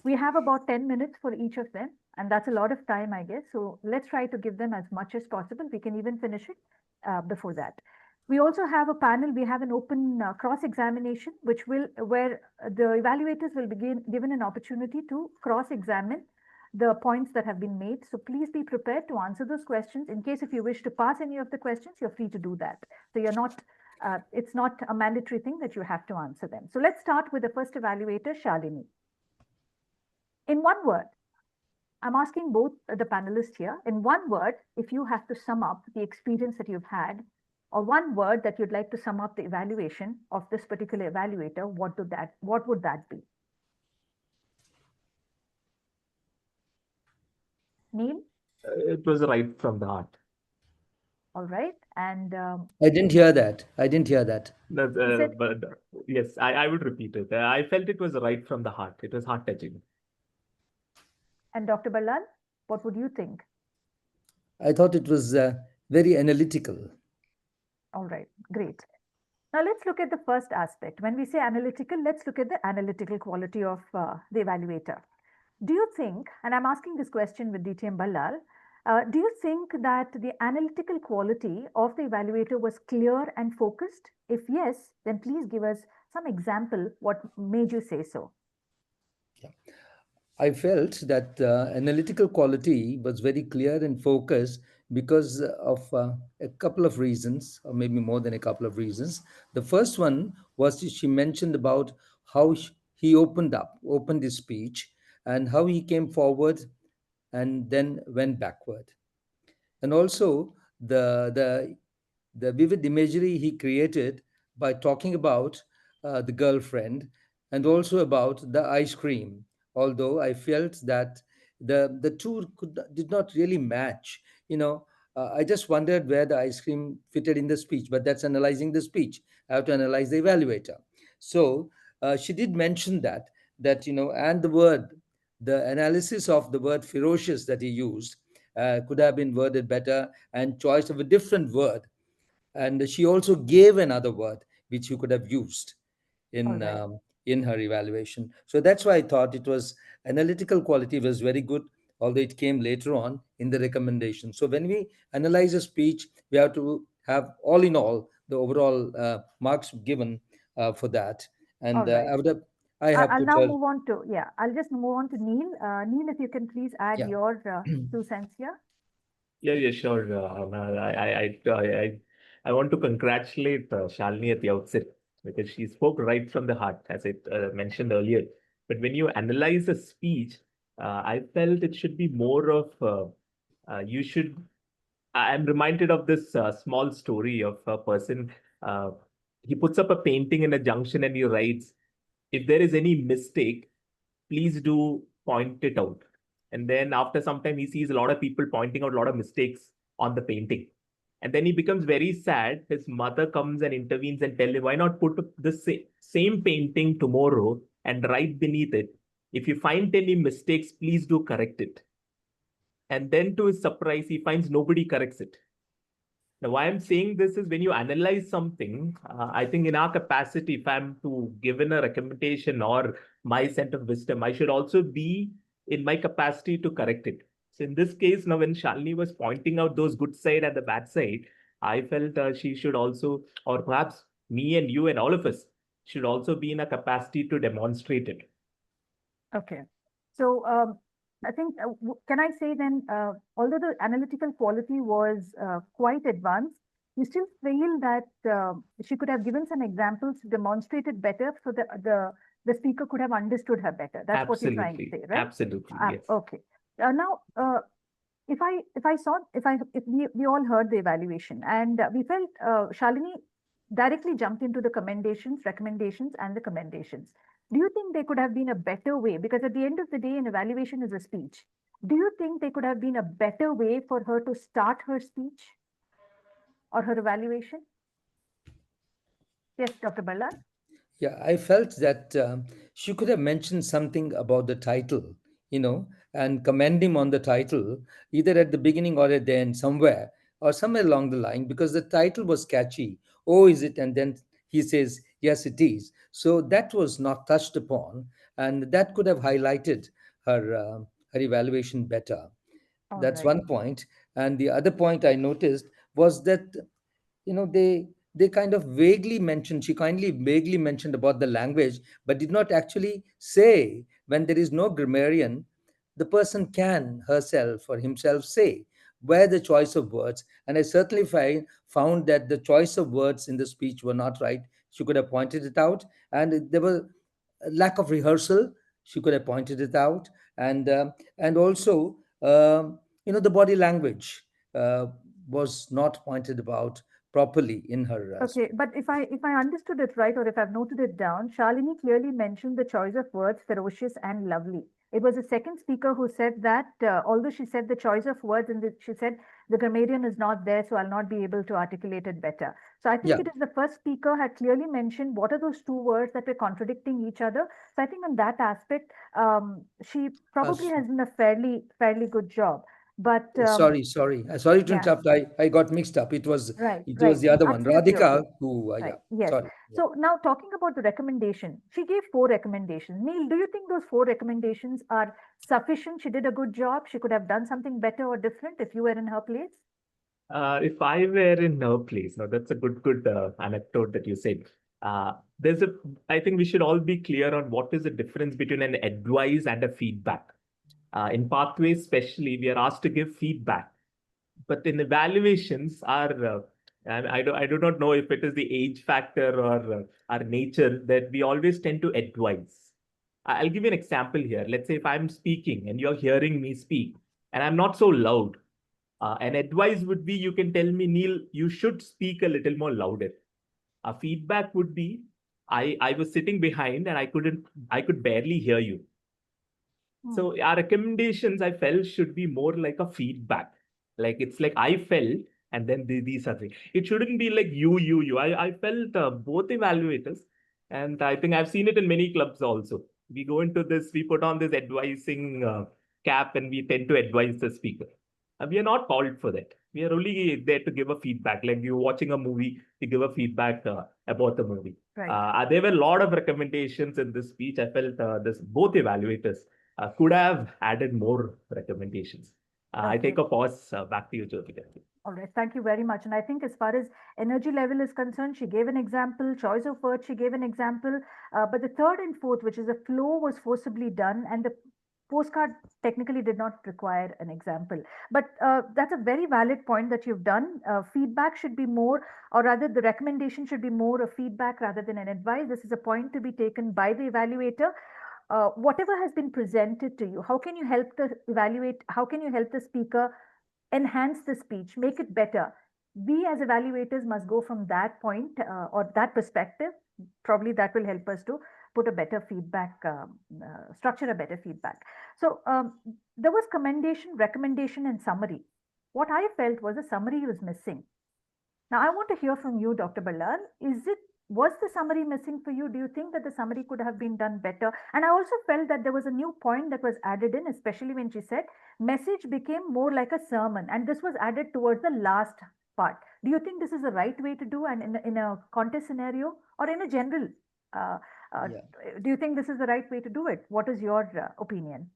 We have about 10 minutes for each of them, and that's a lot of time, I guess. So let's try to give them as much as possible. We can even finish it before that. We also have a panel. We have an open cross-examination, where the evaluators will be given an opportunity to cross-examine the points that have been made. So please be prepared to answer those questions. In case if you wish to pass any of the questions, you're free to do that. So you're not it's not a mandatory thing that you have to answer them. So let's start with the first evaluator, Shalini. In one word, I'm asking both the panelists here, in one word, if you have to sum up the experience that you've had, or one word that you'd like to sum up the evaluation of this particular evaluator, what would that be? Neil? It was right from the heart. All right. And I didn't hear that. But yes, I would repeat it. I felt it was right from the heart. It was heart touching. And Dr. Ballal, what would you think? I thought it was very analytical. All right, great. Now let's look at the first aspect. When we say analytical, let's look at the analytical quality of the evaluator. Do you think, and I'm asking this question with DTM Ballal, do you think that the analytical quality of the evaluator was clear and focused? If yes, then please give us some example. What made you say so? Yeah. I felt that analytical quality was very clear and focused because of a couple of reasons, or maybe more than a couple of reasons. The first one was she mentioned about how he opened his speech and how he came forward and then went backward. And also the vivid imagery he created by talking about the girlfriend and also about the ice cream. Although I felt that the two did not really match. I just wondered where the ice cream fitted in the speech, but that's analyzing the speech. I have to analyze the evaluator. So she did mention that and the analysis of the word ferocious that he used could have been worded better, and choice of a different word. And she also gave another word which you could have used in her evaluation. So that's why I thought it was analytical quality was very good, although it came later on in the recommendation. So when we analyze a speech, we have to have all in all the overall marks given for that. And I'll now move on to, I'll just move on to Neil. Neil, if you can please add your 2 cents here. Yeah, sure. I want to congratulate Shalini at the outset because she spoke right from the heart, as I mentioned earlier. But when you analyze a speech, I felt it should be more of I'm reminded of this small story of a person. He puts up a painting in a junction and he writes, "If there is any mistake, please do point it out." And then after some time, he sees a lot of people pointing out a lot of mistakes on the painting. And then he becomes very sad. His mother comes and intervenes and tells him, why not put the same painting tomorrow and write beneath it, "If you find any mistakes, please do correct it." And then to his surprise, he finds nobody corrects it. Now, why I'm saying this is when you analyze something, I think in our capacity, if I'm to give in a recommendation or my sense of wisdom, I should also be in my capacity to correct it. So in this case, now when Shalini was pointing out those good side and the bad side, I felt she should also, or perhaps me and you and all of us, should also be in a capacity to demonstrate it. Okay. So I think, can I say then, although the analytical quality was quite advanced, you still feel that she could have given some examples to demonstrate it better so that the speaker could have understood her better. That's what you're trying to say, right? Absolutely, yes. Okay. Now, if we all heard the evaluation and we felt Shalini directly jumped into the recommendations and the commendations. Do you think there could have been a better way? Because at the end of the day, an evaluation is a speech. Do you think there could have been a better way for her to start her speech or her evaluation? Yes, Dr. Ballar? Yeah, I felt that she could have mentioned something about the title, and commend him on the title, either at the beginning or at the end, somewhere along the line, because the title was catchy. Oh, is it? And then he says, yes, it is. So that was not touched upon, and that could have highlighted her evaluation better. All That's right. one point. And the other point I noticed was that they kind of she kindly vaguely mentioned about the language, but did not actually say when there is no grammarian, the person can herself or himself say where the choice of words. And I certainly found that the choice of words in the speech were not right. She could have pointed it out, and there was a lack of rehearsal. She could have pointed it out, and also the body language was not pointed about properly in her Okay, but if I understood it right, or if I've noted it down, Shalini clearly mentioned the choice of words ferocious and lovely. It was the second speaker who said that, although she said the choice of words, and she said the grammarian is not there, so I'll not be able to articulate it better. So I think Yeah. it is the first speaker had clearly mentioned what are those two words that were contradicting each other. So I think on that aspect, she probably has done a fairly good job. But sorry to yeah. interrupt. I got mixed up. It was Right. the other one, Absolutely Radhika, okay. who Right. yeah, Yes. sorry. Yeah. So now talking about the recommendation, she gave 4 recommendations. Neil, do you think those 4 recommendations are sufficient? She did a good job. She could have done something better or different if you were in her place? If I were in her place, now that's a good anecdote that you said. I think we should all be clear on what is the difference between an advice and a feedback. In pathways, especially, we are asked to give feedback, but in evaluations, and I do not know if it is the age factor or our nature that we always tend to advise. I'll give you an example here. Let's say if I'm speaking and you're hearing me speak, and I'm not so loud. An advice would be you can tell me, Neil, you should speak a little more louder. A feedback would be I was sitting behind and I could barely hear you. So our recommendations, I felt, should be more like a feedback. Like it's like I felt, and then these are things. It shouldn't be like you. I felt both evaluators, and I think I've seen it in many clubs also. We go into this, we put on this advising cap, and we tend to advise the speaker. We are not called for that. We are only there to give a feedback. Like you're watching a movie, you give a feedback about the movie. Right. There were a lot of recommendations in this speech. I felt this both evaluators could have added more recommendations. I take a pause. Back to you, Jyotika. All right. Thank you very much. And I think as far as energy level is concerned, she gave an example. Choice of words, she gave an example. But the third and fourth, which is the flow, was forcibly done, and the postcard technically did not require an example. But that's a very valid point that you've done. Feedback should be more, or rather the recommendation should be more a feedback rather than an advice. This is a point to be taken by the evaluator. Whatever has been presented to you, how can you help the speaker enhance the speech, make it better? We as evaluators must go from that point or that perspective. Probably that will help us to put a better feedback, structure a better feedback. So there was commendation, recommendation, and summary. What I felt was a summary was missing. Now I want to hear from you, Dr. Ballar. Was the summary missing for you? Do you think that the summary could have been done better? And I also felt that there was a new point that was added in, especially when she said message became more like a sermon, and this was added towards the last part. Do you think this is the right way to do, and in a contest scenario or in a general? Do you think this is the right way to do it? What is your opinion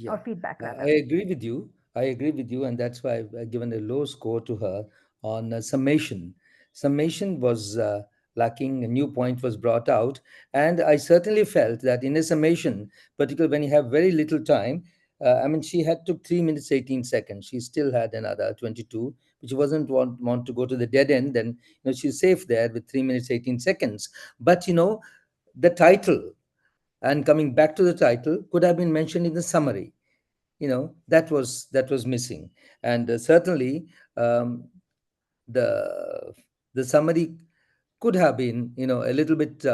or feedback rather? I agree with you. And that's why I've given a low score to her on summation. Summation was lacking. A new point was brought out. And I certainly felt that in a summation, particularly when you have very little time, I mean, she had took 3 minutes, 18 seconds. She still had another 22, which wasn't want to go to the dead end. Then, she's safe there with 3 minutes, 18 seconds. But, the title, and coming back to the title, could have been mentioned in the summary. That was missing. And certainly the summary could have been, a little bit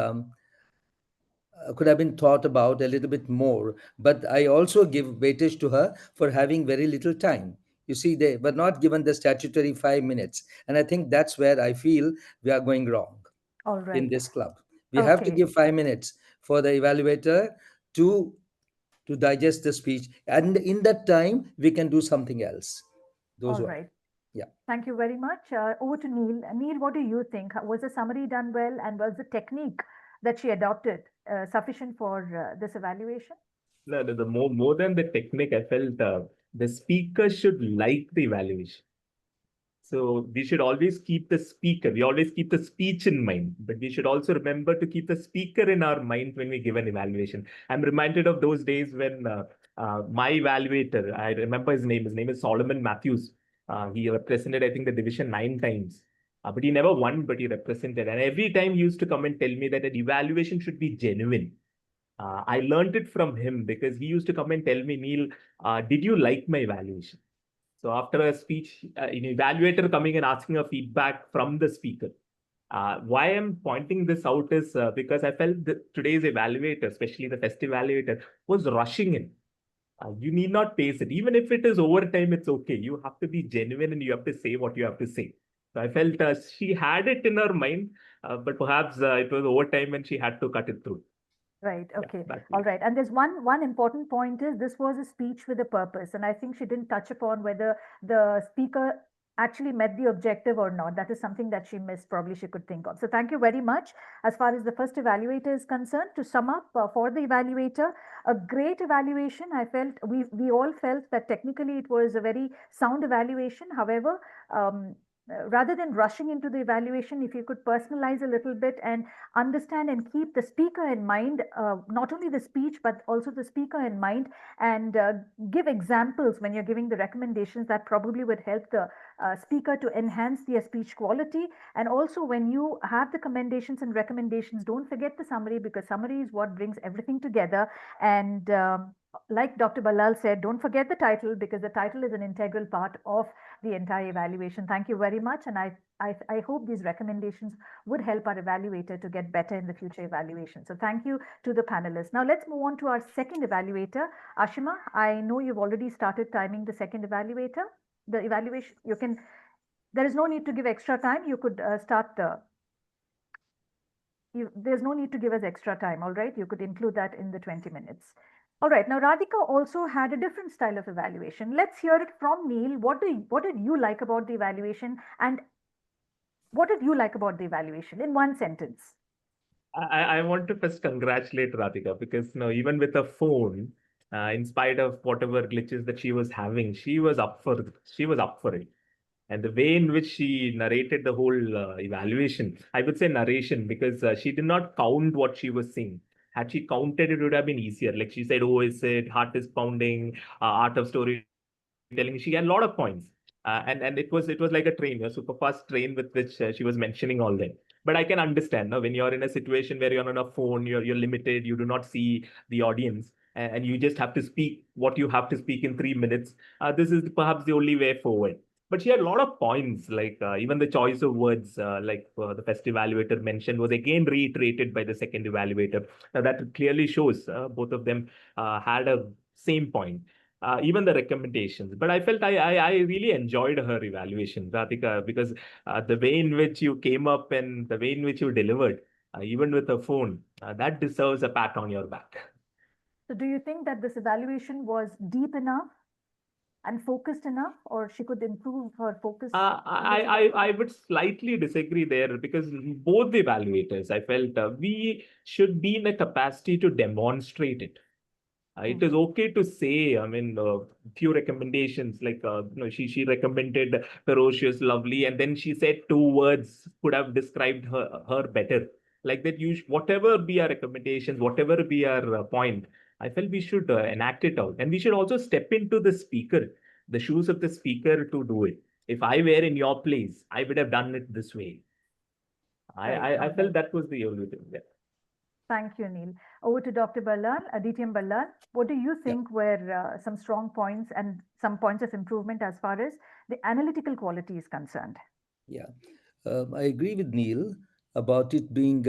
could have been thought about a little bit more. But I also give weightage to her for having very little time. You see, they were not given the statutory 5 minutes. And I think that's where I feel we are going wrong All right. in this club. We have to Okay. give 5 minutes for the evaluator to digest the speech. And in that time, we can do something else. Those All were. right. Yeah. Thank you very much. Over to Neil. Neil, what do you think? Was the summary done well, and was the technique that she adopted sufficient for this evaluation? No, the more than the technique, I felt the speaker should like the evaluation. So we should always keep the speaker. We always keep the speech in mind, but we should also remember to keep the speaker in our mind when we give an evaluation. I'm reminded of those days when my evaluator, I remember his name. His name is Solomon Matthews. He represented, I think, the division 9 times. But he never won, but he represented. And every time he used to come and tell me that an evaluation should be genuine. I learned it from him because he used to come and tell me, Neil, did you like my evaluation? So after a speech, an evaluator coming and asking a feedback from the speaker. Why I'm pointing this out is because I felt that today's evaluator, especially the first evaluator, was rushing in. You need not pace it. Even if it is overtime, it's okay. You have to be genuine and you have to say what you have to say. So I felt she had it in her mind, but perhaps it was overtime and she had to cut it through. Right. Okay. Yeah, All right. And there's one important point is this was a speech with a purpose, and I think she didn't touch upon whether the speaker actually met the objective or not. That is something that she missed. Probably she could think of. So thank you very much. As far as the first evaluator is concerned, to sum up for the evaluator, a great evaluation. I felt we all felt that technically it was a very sound evaluation. However, rather than rushing into the evaluation, if you could personalize a little bit and understand and keep the speaker in mind, not only the speech, but also the speaker in mind, and give examples when you're giving the recommendations, that probably would help the speaker to enhance their speech quality. And also when you have the commendations and recommendations, don't forget the summary, because summary is what brings everything together. And like Dr. Ballal said, don't forget the title, because the title is an integral part of the entire evaluation. Thank you very much. And I hope these recommendations would help our evaluator to get better in the future evaluation. So thank you to the panelists. Now let's move on to our second evaluator. Ashima, I know you've already started timing the second evaluator. The evaluation, there is no need to give extra time. You could start there's no need to give us extra time, all right? You could include that in the 20 minutes. All right, now Radhika also had a different style of evaluation. Let's hear it from Neil. What did you like about the evaluation, and what did you like about the evaluation in one sentence? I want to first congratulate Radhika, because even with a phone, in spite of whatever glitches that she was having, she was up for it. And the way in which she narrated the whole evaluation, I would say narration, because she did not count what she was saying. Had she counted, it would have been easier. Like she said, oh, is it, heart is pounding, art of storytelling. She had a lot of points. And it was like a train, a super fast train with which she was mentioning all that. But I can understand when you're in a situation where you're on a phone, you're limited, you do not see the audience, and you just have to speak what you have to speak in 3 minutes. This is perhaps the only way forward. But she had a lot of points, like even the choice of words, like the first evaluator mentioned, was again reiterated by the second evaluator. Now that clearly shows both of them had a same point. Even the recommendations. But I felt I really enjoyed her evaluation, Radhika, because the way in which you came up and the way in which you delivered, even with a phone, that deserves a pat on your back. So do you think that this evaluation was deep enough and focused enough, or she could improve her focus? I would slightly disagree there, because both the evaluators, I felt we should be in a capacity to demonstrate it. It is okay to say, I mean, few recommendations like, she recommended ferocious, lovely, and then she said two words could have described her better. Like that, whatever be our recommendations, whatever be our point, I felt we should enact it out, and we should also step into the speaker, the shoes of the speaker to do it. If I were in your place, I would have done it this way. I felt that was the only thing there. Thank you, Neil. Over to Dr. Ballan, DTM Ballan. What do you think were some strong points and some points of improvement as far as the analytical quality is concerned? Yeah, I agree with Neil about it being.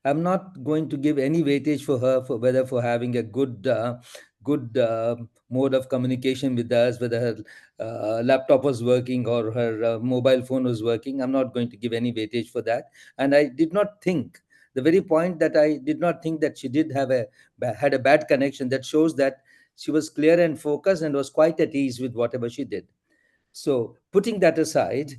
I'm not going to give any weightage for her for whether for having a good mode of communication with us, whether her laptop was working or her mobile phone was working. I'm not going to give any weightage for that. And I did not think the very point that I did not think that she did have had a bad connection. That shows that she was clear and focused and was quite at ease with whatever she did. So putting that aside,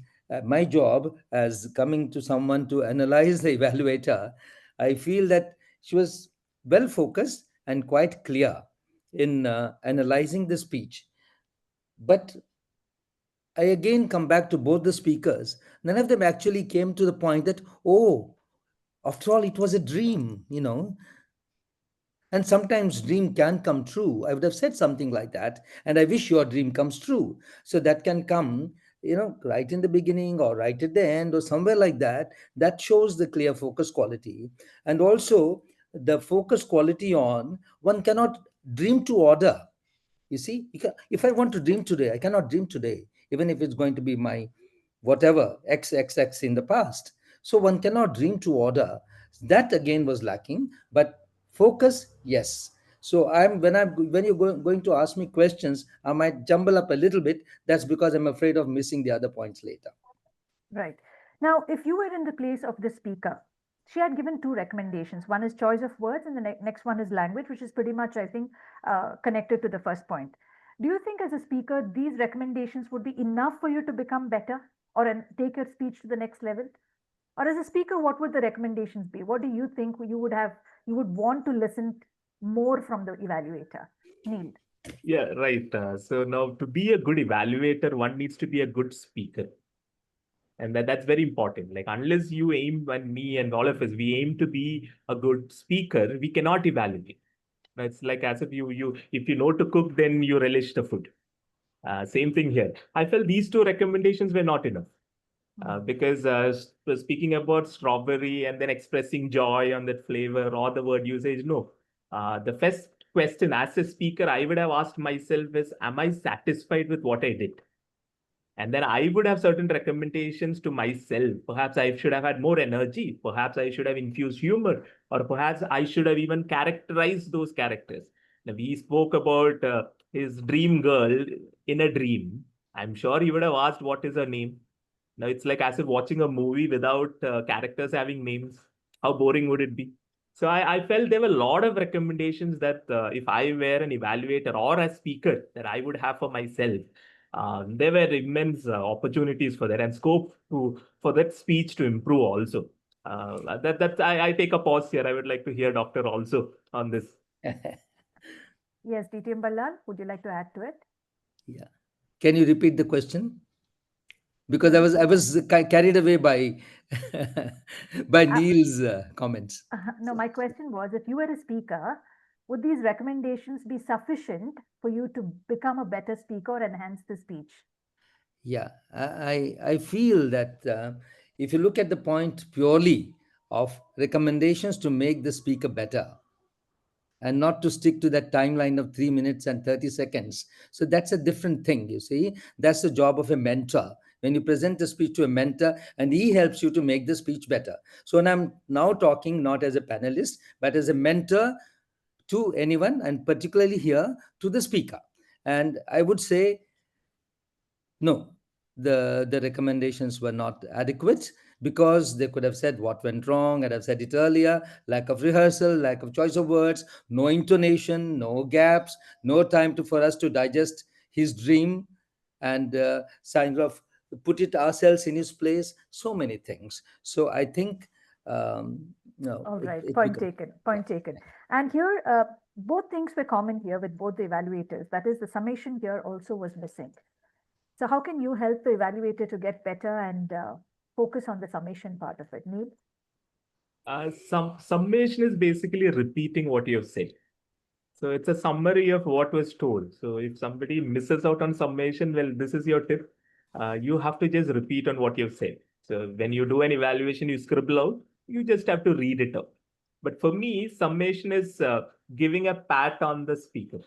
my job as coming to someone to analyze the evaluator, I feel that she was well focused and quite clear in analyzing the speech. But I again come back to both the speakers. None of them actually came to the point that, oh, after all, it was a dream, And sometimes dream can come true. I would have said something like that. And I wish your dream comes true. So that can come, right in the beginning or right at the end or somewhere like that. That shows the clear focus quality. And also the focus quality on one cannot dream to order. You see, if I want to dream today, I cannot dream today, even if it's going to be my whatever XXX in the past. So one cannot dream to order. That again was lacking, but focus, yes. So when you're going to ask me questions, I might jumble up a little bit. That's because I'm afraid of missing the other points later. Right. Now, if you were in the place of the speaker, she had given two recommendations. One is choice of words, and the next one is language, which is pretty much, I think, connected to the first point. Do you think, as a speaker, these recommendations would be enough for you to become better or take your speech to the next level? Or as a speaker, what would the recommendations be? What do you think you would want to listen more from the evaluator? Neil. Yeah, right. So now, to be a good evaluator, one needs to be a good speaker. And that's very important. Like, unless you aim, and me and all of us, we aim to be a good speaker, we cannot evaluate. It's like as if if you know to cook, then you relish the food. Same thing here. I felt these two recommendations were not enough. Because speaking about strawberry and then expressing joy on that flavor or the word usage, no. The first question as a speaker I would have asked myself is, am I satisfied with what I did? And then I would have certain recommendations to myself. Perhaps I should have had more energy. Perhaps I should have infused humor, or perhaps I should have even characterized those characters. Now, we spoke about his dream girl in a dream. I'm sure he would have asked, what is her name? Now, it's like as if watching a movie without characters having names. How boring would it be? So I felt there were a lot of recommendations that if I were an evaluator or a speaker, that I would have for myself. There were immense opportunities for that and scope for that speech to improve also. I take a pause here. I would like to hear Doctor also on this. Yes, DTM Ballan, would you like to add to it? Yeah. Can you repeat the question? Because I was carried away by by Neil's comments. No, my question was, if you were a speaker, would these recommendations be sufficient for you to become a better speaker or enhance the speech? Yeah, I feel that if you look at the point purely of recommendations to make the speaker better, and not to stick to that timeline of 3 minutes and 30 seconds. So that's a different thing, you see. That's the job of a mentor. When you present a speech to a mentor, and he helps you to make the speech better. So when I'm now talking not as a panelist, but as a mentor to anyone, and particularly here to the speaker. And I would say, no, the recommendations were not adequate, because they could have said what went wrong, and I've said it earlier: lack of rehearsal, lack of choice of words, no intonation, no gaps, no time for us to digest his dream and put it ourselves in his place, so many things. So I think, no. All right, point taken. And here, both things were common here with both the evaluators. That is, the summation here also was missing. So how can you help the evaluator to get better and focus on the summation part of it, Neil? Summation is basically repeating what you have said. So it's a summary of what was told. So if somebody misses out on summation, well, this is your tip. You have to just repeat on what you've said. So when you do an evaluation, you scribble out, you just have to read it out. But for me, summation is giving a pat on the speaker,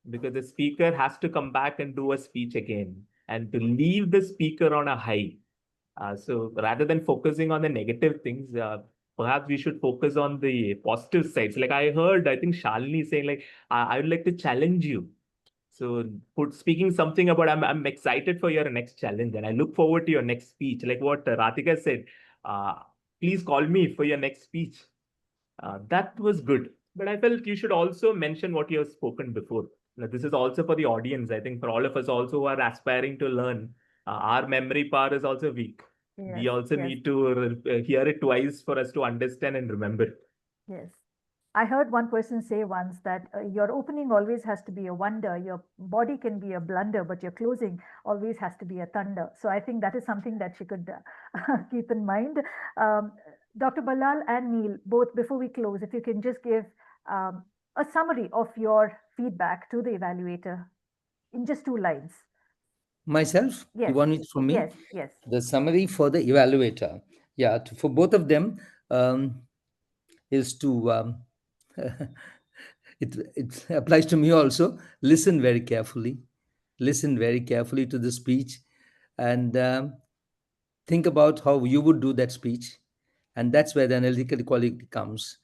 because the speaker has to come back and do a speech again and to leave the speaker on a high. So rather than focusing on the negative things, perhaps we should focus on the positive sides. Like I heard, I think Shalini saying like, I would like to challenge you. So speaking something about, I'm excited for your next challenge and I look forward to your next speech. Like what Radhika said, please call me for your next speech. That was good. But I felt you should also mention what you have spoken before. Now, this is also for the audience. I think for all of us also who are aspiring to learn, our memory power is also weak. Yes, We also yes. need to hear it twice for us to understand and remember. Yes. I heard one person say once that your opening always has to be a wonder. Your body can be a blunder, but your closing always has to be a thunder. So I think that is something that she could keep in mind. Dr. Ballal and Neil, both before we close, if you can just give a summary of your feedback to the evaluator in just 2 lines. Myself? Yes. You want it from me? Yes, yes. The summary for the evaluator. Yeah, for both of them is to, it applies to me also. Listen very carefully. Listen very carefully to the speech and think about how you would do that speech. And that's where the analytical quality comes.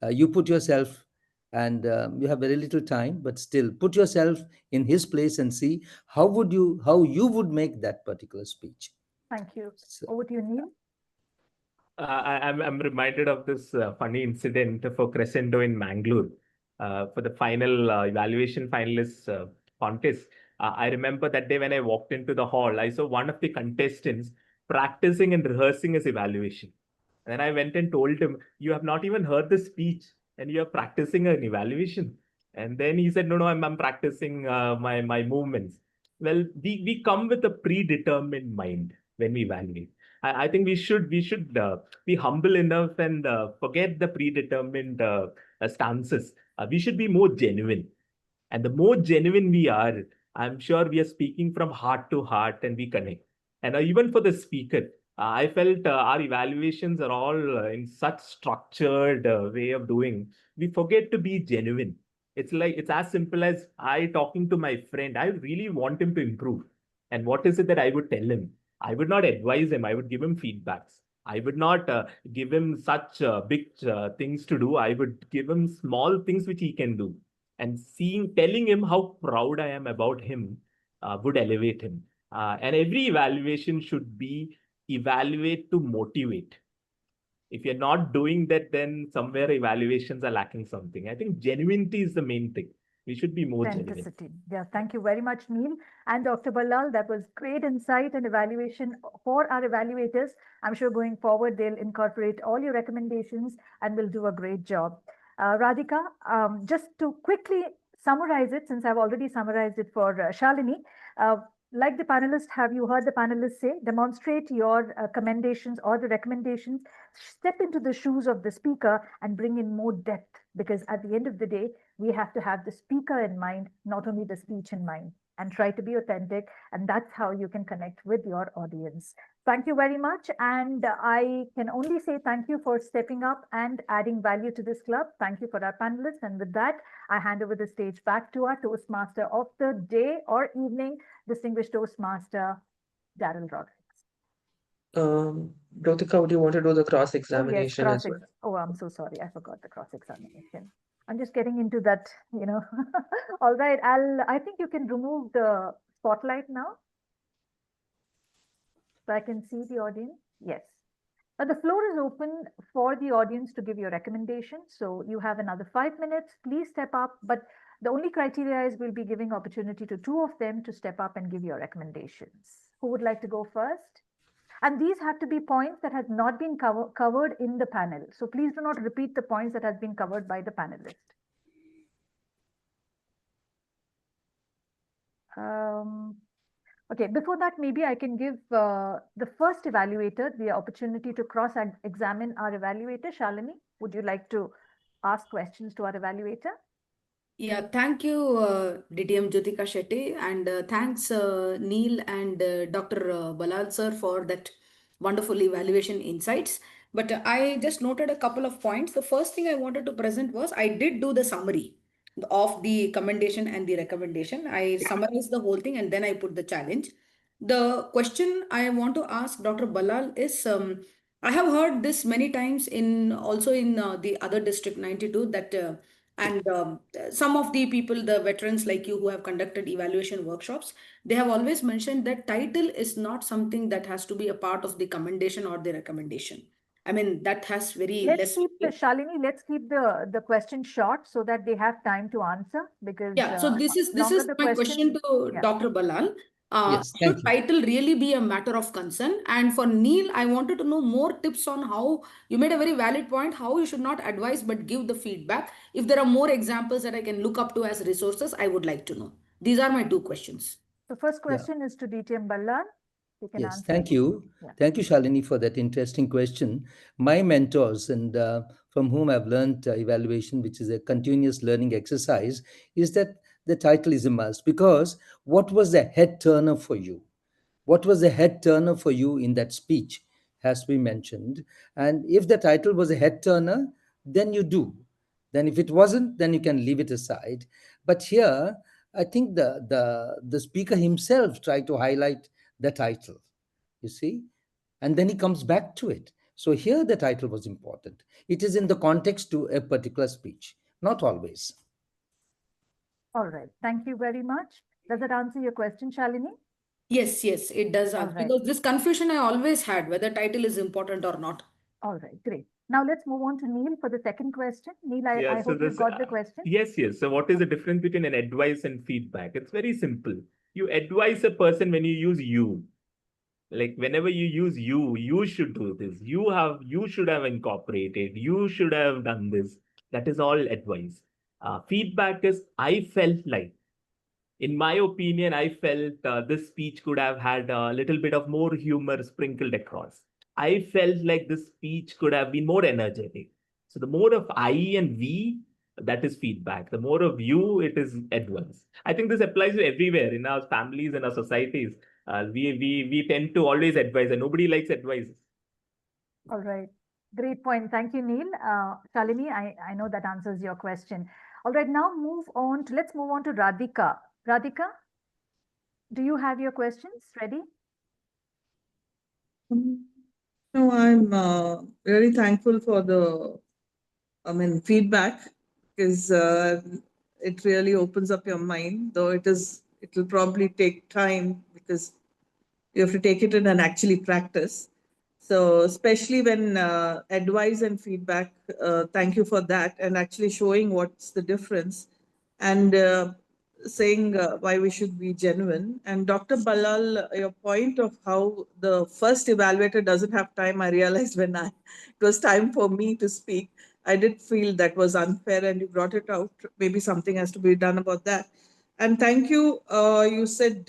You put yourself, and you have very little time, but still put yourself in his place and see how you would make that particular speech. Thank you. So, Over to you, Neil. I'm reminded of this funny incident for Crescendo in Mangalore for the final evaluation finalists contest. I remember that day when I walked into the hall, I saw one of the contestants practicing and rehearsing his evaluation. And I went and told him, "You have not even heard the speech, and you are practicing an evaluation." And then he said, "No, I'm practicing my movements." Well, we come with a predetermined mind when we evaluate. I think we should be humble enough and forget the predetermined stances. We should be more genuine. And the more genuine we are, I'm sure we are speaking from heart to heart and we connect. And even for the speaker, I felt our evaluations are all in such structured way of doing. We forget to be genuine. It's as simple as I talking to my friend. I really want him to improve. And what is it that I would tell him? I would not advise him. I would give him feedbacks. I would not give him such big things to do. I would give him small things which he can do. And telling him how proud I am about him would elevate him. And every evaluation should be evaluate to motivate. If you're not doing that, then somewhere evaluations are lacking something. I think genuinity is the main thing. We should be more genuine. Authenticity. Yeah, thank you very much, Neil and Dr. Ballal. That was great insight and evaluation for our evaluators. I'm sure going forward, they'll incorporate all your recommendations and will do a great job. Radhika, just to quickly summarize it, since I've already summarized it for Shalini, like the panelists, have you heard the panelists say, demonstrate your commendations or the recommendations, step into the shoes of the speaker and bring in more depth, because at the end of the day, we have to have the speaker in mind, not only the speech in mind, and try to be authentic. And that's how you can connect with your audience. Thank you very much. And I can only say thank you for stepping up and adding value to this club. Thank you for our panelists. And with that, I hand over the stage back to our Toastmaster of the day or evening, distinguished Toastmaster, Daryl Rodrigues. Jyotika, would you want to do the cross-examination as well? Oh, I'm so sorry. I forgot the cross-examination. I'm just getting into that, All right, I think you can remove the spotlight now. So I can see the audience. Yes. Now the floor is open for the audience to give your recommendations. So you have another 5 minutes. Please step up. But the only criteria is we'll be giving opportunity to 2 of them to step up and give your recommendations. Who would like to go first? And these have to be points that have not been covered in the panel. So please do not repeat the points that have been covered by the panelist. Okay, before that, maybe I can give the first evaluator the opportunity to cross-examine our evaluator. Shalini, would you like to ask questions to our evaluator? Yeah, thank you, DTM Jyotika Shetty, and thanks, Neil and Dr. Balal sir for that wonderful evaluation insights. But I just noted a couple of points. The first thing I wanted to present was I did do the summary of the commendation and the recommendation. I summarized the whole thing and then I put the challenge. The question I want to ask Dr. Balal is, I have heard this many times in also in the other district 92 that and some of the people, the veterans like you who have conducted evaluation workshops, they have always mentioned that title is not something that has to be a part of the commendation or the recommendation. I mean, that has very Let's less. keep the Shalini, let's keep the question short so that they have time to answer, because Yeah, so this is longer the my question to yeah. Dr. Balal. Yes, thank Should you. title really be a matter of concern? And for Neil, I wanted to know more tips on how you made a very valid point, how you should not advise but give the feedback. If there are more examples that I can look up to as resources, I would like to know. These are my two questions. The first question is to DTM Balal. You can Yes, answer. thank you. Yeah. Thank you, Shalini, for that interesting question. My mentors and from whom I've learned evaluation, which is a continuous learning exercise, is that the title is a must, because what was the head turner for you? What was the head turner for you in that speech has to be mentioned. And if the title was a head turner, then you do. Then if it wasn't, then you can leave it aside. But here, I think the speaker himself tried to highlight the title, you see, and then he comes back to it. So here the title was important. It is in the context to a particular speech, not always. All right. Thank you very much. Does that answer your question, Shalini? Yes, it does. All right. Because this confusion I always had whether title is important or not. All right, great. Now let's move on to Neil for the second question. Neil, I so hope you this, got the question. Yes. So what is the difference between an advice and feedback? It's very simple. You advise a person when you use you. Like whenever you use you should do this. You should have incorporated. You should have done this. That is all advice. Feedback is I felt like. In my opinion, I felt this speech could have had a little bit of more humor sprinkled across. I felt like this speech could have been more energetic. So the more of I and we, that is feedback. The more of you, it is advice. I think this applies to everywhere in our families and our societies. We tend to always advise, and nobody likes advice. All right, great point. Thank you, Neil. Shalini, I know that answers your question. All right, now let's move on to Radhika. Radhika, do you have your questions ready? No, I'm really thankful for the, feedback, because it really opens up your mind, though it will probably take time because you have to take it in and actually practice. So especially when advice and feedback, thank you for that, and actually showing what's the difference, and saying why we should be genuine. And Dr. Balal, your point of how the first evaluator doesn't have time, I realized when it was time for me to speak, I did feel that was unfair, and you brought it out. Maybe something has to be done about that. And thank you. You said,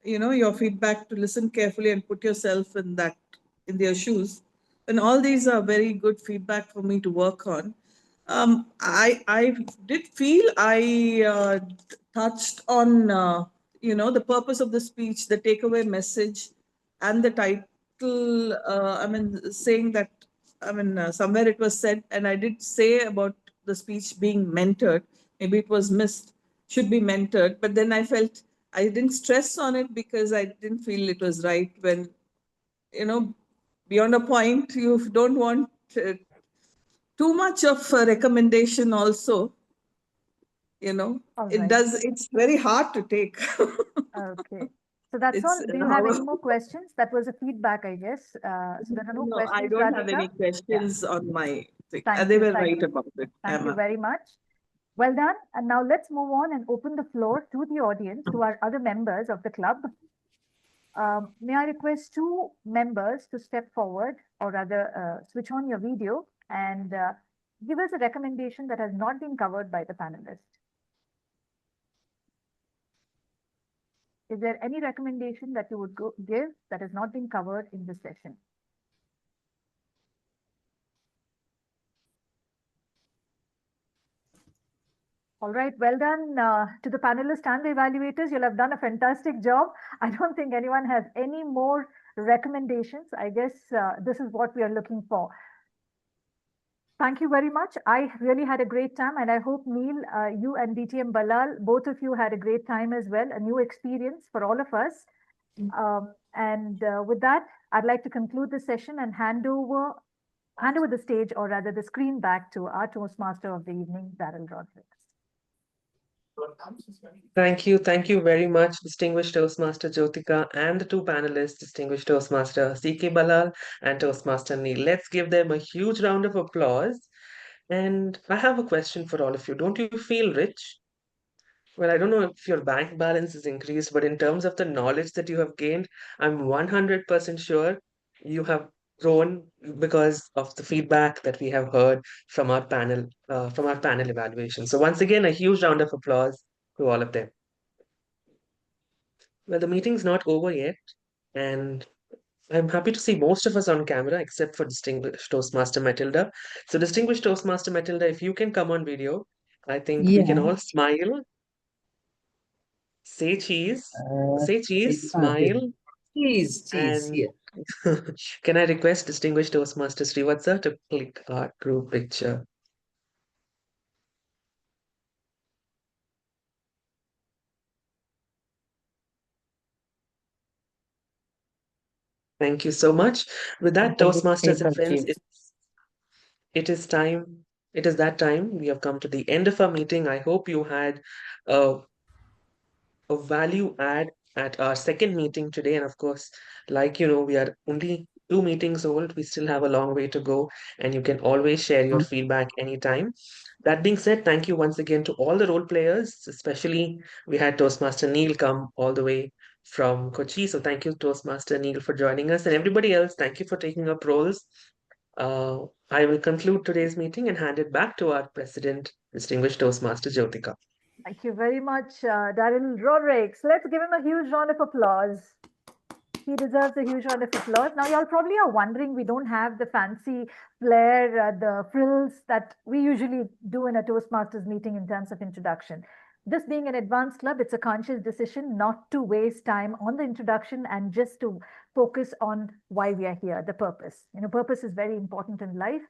your feedback, to listen carefully and put yourself in their shoes. And all these are very good feedback for me to work on. I did feel I touched on, the purpose of the speech, the takeaway message, and the title. Saying that, somewhere it was said, and I did say about the speech being mentored. Maybe it was missed, should be mentored. But then I felt I didn't stress on it because I didn't feel it was right when, beyond a point, you don't want too much of a recommendation also, it's very hard to take. Okay. So that's all. Do you have any more questions? That was a feedback, I guess. So there are no questions. I don't have any Radhika? questions on my thing. Thank They you, were thank right you. about it. Thank you very much. Well done. And now let's move on and open the floor to the audience, to our other members of the club. May I request two members to step forward, or rather switch on your video and give us a recommendation that has not been covered by the panelists. Is there any recommendation that you would give that has not been covered in this session? All right, well done to the panelists and the evaluators. You'll have done a fantastic job. I don't think anyone has any more recommendations. I guess this is what we are looking for. Thank you very much. I really had a great time, and I hope, Neil, you and DTM Balal, both of you had a great time as well, a new experience for all of us. With that, I'd like to conclude the session and hand over the stage, or rather the screen, back to our Toastmaster of the evening, Daryl Rodrigues. Thank you very much, distinguished Toastmaster Jyotika, and the two panelists, distinguished Toastmaster CK Balal and Toastmaster Neil. Let's give them a huge round of applause. And I have a question for all of you. Don't you feel rich? Well, I don't know if your bank balance is increased, but in terms of the knowledge that you have gained, I'm 100% sure you have grown because of the feedback that we have heard from our panel evaluation. So once again, a huge round of applause to all of them. Well, the meeting's not over yet, and I'm happy to see most of us on camera except for distinguished Toastmaster Matilda. So distinguished Toastmaster Matilda, if you can come on video, I think we can all smile. Say cheese, smile. Cheese, And yeah. can I request distinguished Toastmaster Srivatsa to click our group picture? Thank you so much. With that, Toastmasters and friends, it is time. It is that time. We have come to the end of our meeting. I hope you had a value add at our second meeting today. And of course, like you know, we are only 2 meetings old. We still have a long way to go, and you can always share your feedback anytime. That being said, thank you once again to all the role players, especially we had Toastmaster Neil come all the way from Kochi. So thank you, Toastmaster Neil, for joining us, and everybody else, thank you for taking up roles. I will conclude today's meeting and hand it back to our President, distinguished Toastmaster Jyotika. Thank you very much, Daryl Rodrigues. Let's give him a huge round of applause. He deserves a huge round of applause. Now, y'all probably are wondering, we don't have the fancy flair, the frills that we usually do in a Toastmasters meeting in terms of introduction. This being an advanced club, it's a conscious decision not to waste time on the introduction and just to focus on why we are here, the purpose. You know, purpose is very important in life.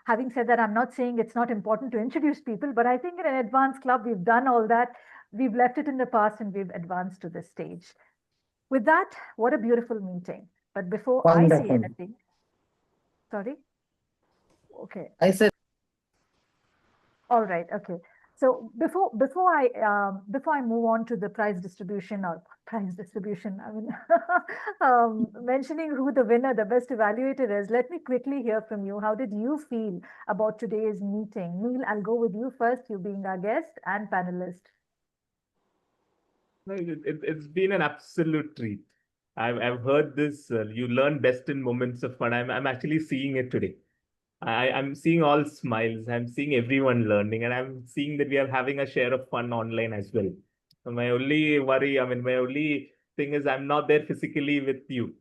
Having said that, I'm not saying it's not important to introduce people, but I think in an advanced club, we've done all that. We've left it in the past and we've advanced to this stage. With that, what a beautiful meeting. But before I say anything, sorry? Okay. I said. All right, okay. So before I move on to the prize distribution, I mean, mentioning who the winner, the best evaluator is, let me quickly hear from you. How did you feel about today's meeting? Neil, I'll go with you first, you being our guest and panelist. It's been an absolute treat. I've heard this. You learn best in moments of fun. I'm actually seeing it today. I'm seeing all smiles. I'm seeing everyone learning, and I'm seeing that we are having a share of fun online as well. So my only worry, my only thing is I'm not there physically with you.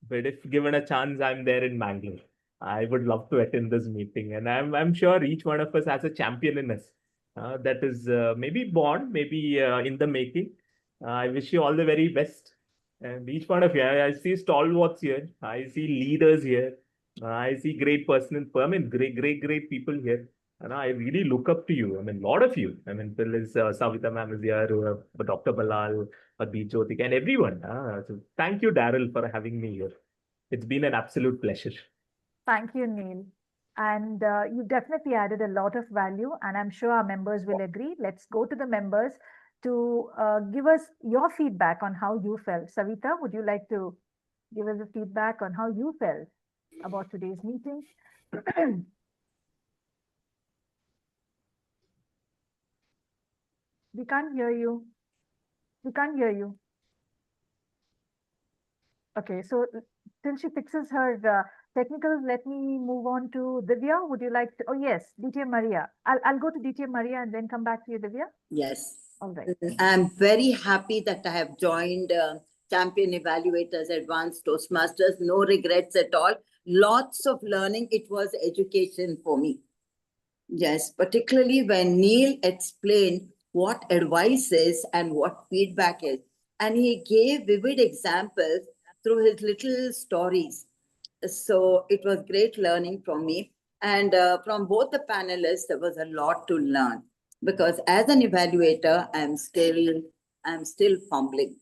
But if given a chance, I'm there in Bangalore. I would love to attend this meeting, and I'm sure each one of us has a champion in us that is maybe born, maybe in the making. I wish you all the very best. And each one of you, I see stalwarts here. I see leaders here. I see great great people here. And I really look up to you. A lot of you. Savita ma'am is here, Dr. Balal, Adbi Jyotika, and everyone. So thank you, Daryl, for having me here. It's been an absolute pleasure. Thank you, Neil. And you definitely added a lot of value, and I'm sure our members will agree. Let's go to the members to give us your feedback on how you felt. Savita, would you like to give us a feedback on how you felt about today's meeting? We can't hear you. We can't hear you. Okay, so till she fixes her technicals, let me move on to Divya. Would you like to? Oh yes, DTM Maria. I'll go to DTM Maria and then come back to you, Divya. Yes. All right. I'm very happy that I have joined Champion Evaluators Advanced Toastmasters. No regrets at all. Lots of learning. It was education for me. Yes, particularly when Neil explained what advice is and what feedback is. And he gave vivid examples through his little stories. So it was great learning from me. And from both the panelists, there was a lot to learn because as an evaluator, I'm still fumbling.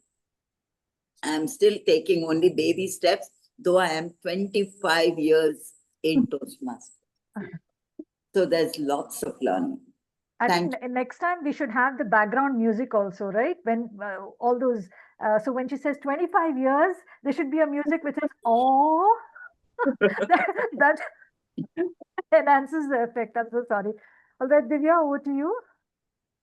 I'm still taking only baby steps, though I am 25 years in Toastmasters. So there's lots of learning. I Thank think next time we should have the background music also, right? When all those, so when she says 25 years, there should be a music which is, oh, that enhances the effect. I'm so sorry. All right, Divya, over to you.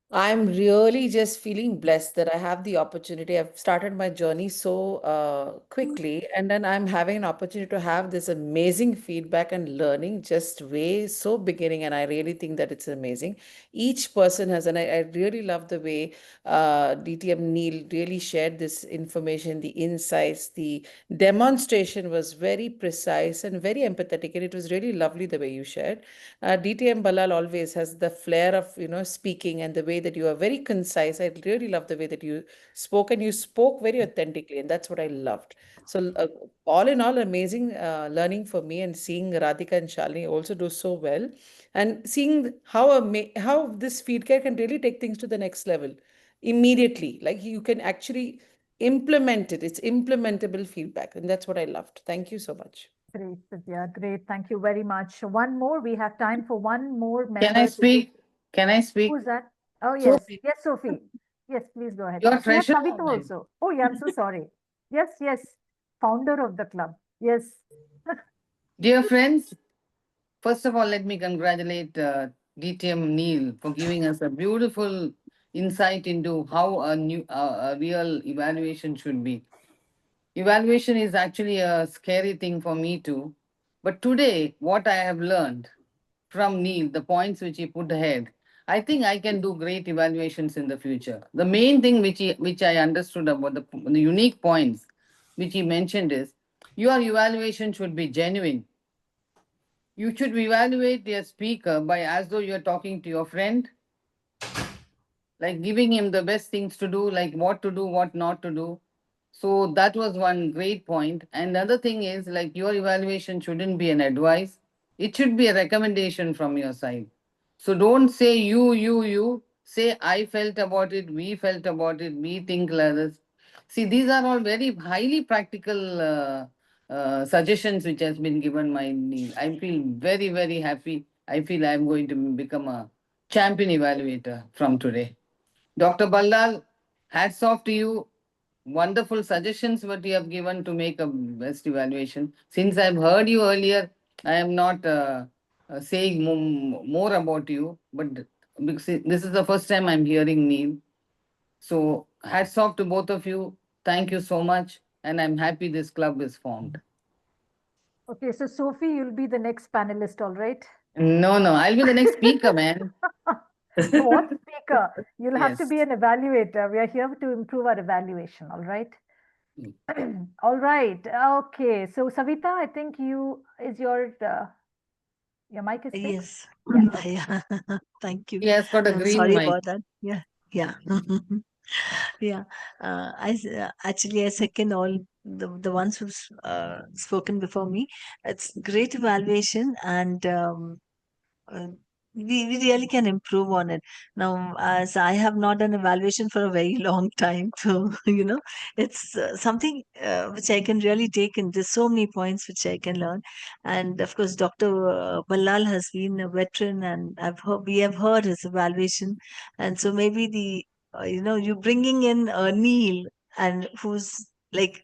I'm really just feeling blessed that I have the opportunity. I've started my journey so quickly, and then I'm having an opportunity to have this amazing feedback and learning just way so beginning. And I really think that it's amazing. Each person has, and I really love the way DTM Neil really shared this information, the insights, the demonstration was very precise and very empathetic, and it was really lovely the way you shared. DTM Balal always has the flair of speaking and the way that you are very concise. I really love the way that you spoke, and you spoke very authentically, and that's what I loved. So all in all, amazing learning for me, and seeing Radhika and Shalini also do so well, and seeing how this feedback can really take things to the next level immediately. Like you can actually implement it. It's implementable feedback, and that's what I loved. Thank you so much. Great, Vidya. Great. Thank you very much. One more. We have time for one more member. Can I speak? Can I speak? Who's that? Oh, yes. Sophie. Yes, Sophie. Yes, please go ahead. Your We have treasure Kavita woman. also. Oh, yeah, I'm so sorry. Yes, yes. Founder of the club. Yes. Dear friends, first of all, let me congratulate DTM Neil for giving us a beautiful insight into how a real evaluation should be. Evaluation is actually a scary thing for me too. But today, what I have learned from Neil, the points which he put ahead, I think I can do great evaluations in the future. The main thing which I understood about the unique points which he mentioned is your evaluation should be genuine. You should evaluate your speaker by as though you're talking to your friend, like giving him the best things to do, like what to do, what not to do. So that was one great point. And the other thing is like your evaluation shouldn't be an advice. It should be a recommendation from your side. So don't say you. Say I felt about it, we felt about it, we think like this. See, these are all very highly practical suggestions which has been given my Neil. I feel very, very happy. I feel I'm going to become a champion evaluator from today. Dr. Ballal, hats off to you. Wonderful suggestions what you have given to make a best evaluation. Since I've heard you earlier, I am not saying more about you, but because this is the first time I'm hearing Neil. So hats off to both of you. Thank you so much. And I'm happy this club is formed. Okay, so Sophie, you'll be the next panelist, all right? No, I'll be the next speaker, man. What speaker? You'll have to Yes. be an evaluator. We are here to improve our evaluation, all right? All right. Okay. So Savita, I think your mic is fixed? Yes. Yeah. Thank you. He has got a green Sorry mic. about that. Yeah. Yeah. Actually I second all the ones who've spoken before me. It's great evaluation, and we really can improve on it. Now, as I have not done evaluation for a very long time, so it's something which I can really take in. There's so many points which I can learn, and of course, Dr. Ballal has been a veteran, and we have heard his evaluation, and so maybe you bringing in Neil, and who's like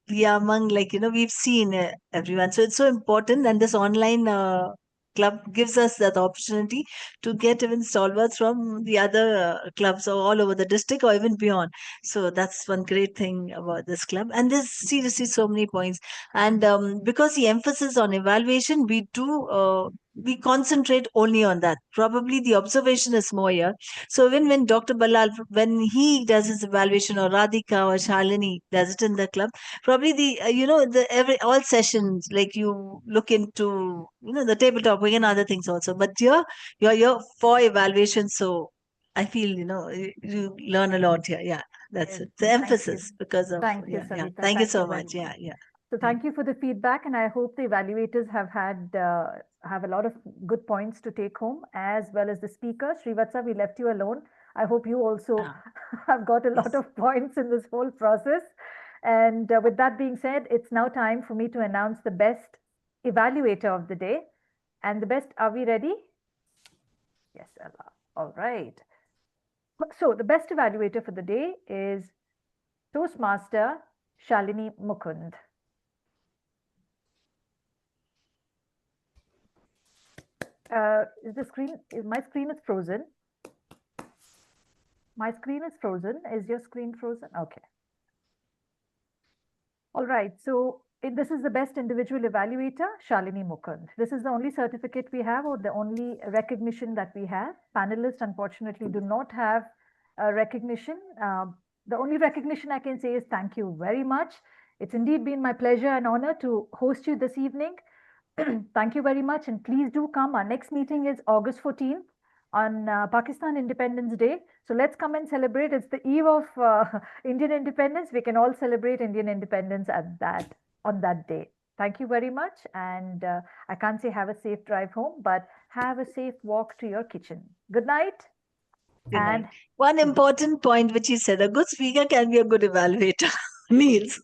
we are among, we've seen everyone, so it's so important, and this online club gives us that opportunity to get even stalwarts from the other clubs all over the district or even beyond. So that's one great thing about this club, and there's seriously so many points. And because the emphasis on evaluation, we do we concentrate only on that. Probably the observation is more here. So when Dr. Balal, when he does his evaluation, or Radhika or Shalini does it in the club, probably all sessions, like you look into, the tabletop and other things also. But here, you're here for evaluation. So I feel, you learn a lot here. Yeah, that's it. The Thank you. emphasis because of, Thank you, yeah. Savita. Thank you so very much. Yeah, yeah. So thank you for the feedback, and I hope the evaluators have a lot of good points to take home, as well as the speaker. Srivatsa, we left you alone. I hope you also have got a lot of points in this whole process. And with that being said, it's now time for me to announce the best evaluator of the day. And the best, are we ready? Yes, Ella. All right. So the best evaluator for the day is Toastmaster Shalini Mukund. My screen is frozen. My screen is frozen. Is your screen frozen? Okay. All right. So this is the best individual evaluator, Shalini Mukund. This is the only certificate we have, or the only recognition that we have. Panelists, unfortunately, do not have a recognition. The only recognition I can say is thank you very much. It's indeed been my pleasure and honor to host you this evening. Thank you very much, and please do come. Our next meeting is August 14th on Pakistan Independence Day. So let's come and celebrate. It's the eve of Indian independence. We can all celebrate Indian independence on that day. Thank you very much. And I can't say have a safe drive home, but have a safe walk to your kitchen. Good night. Good night. One important point which he said, a good speaker can be a good evaluator. Niels.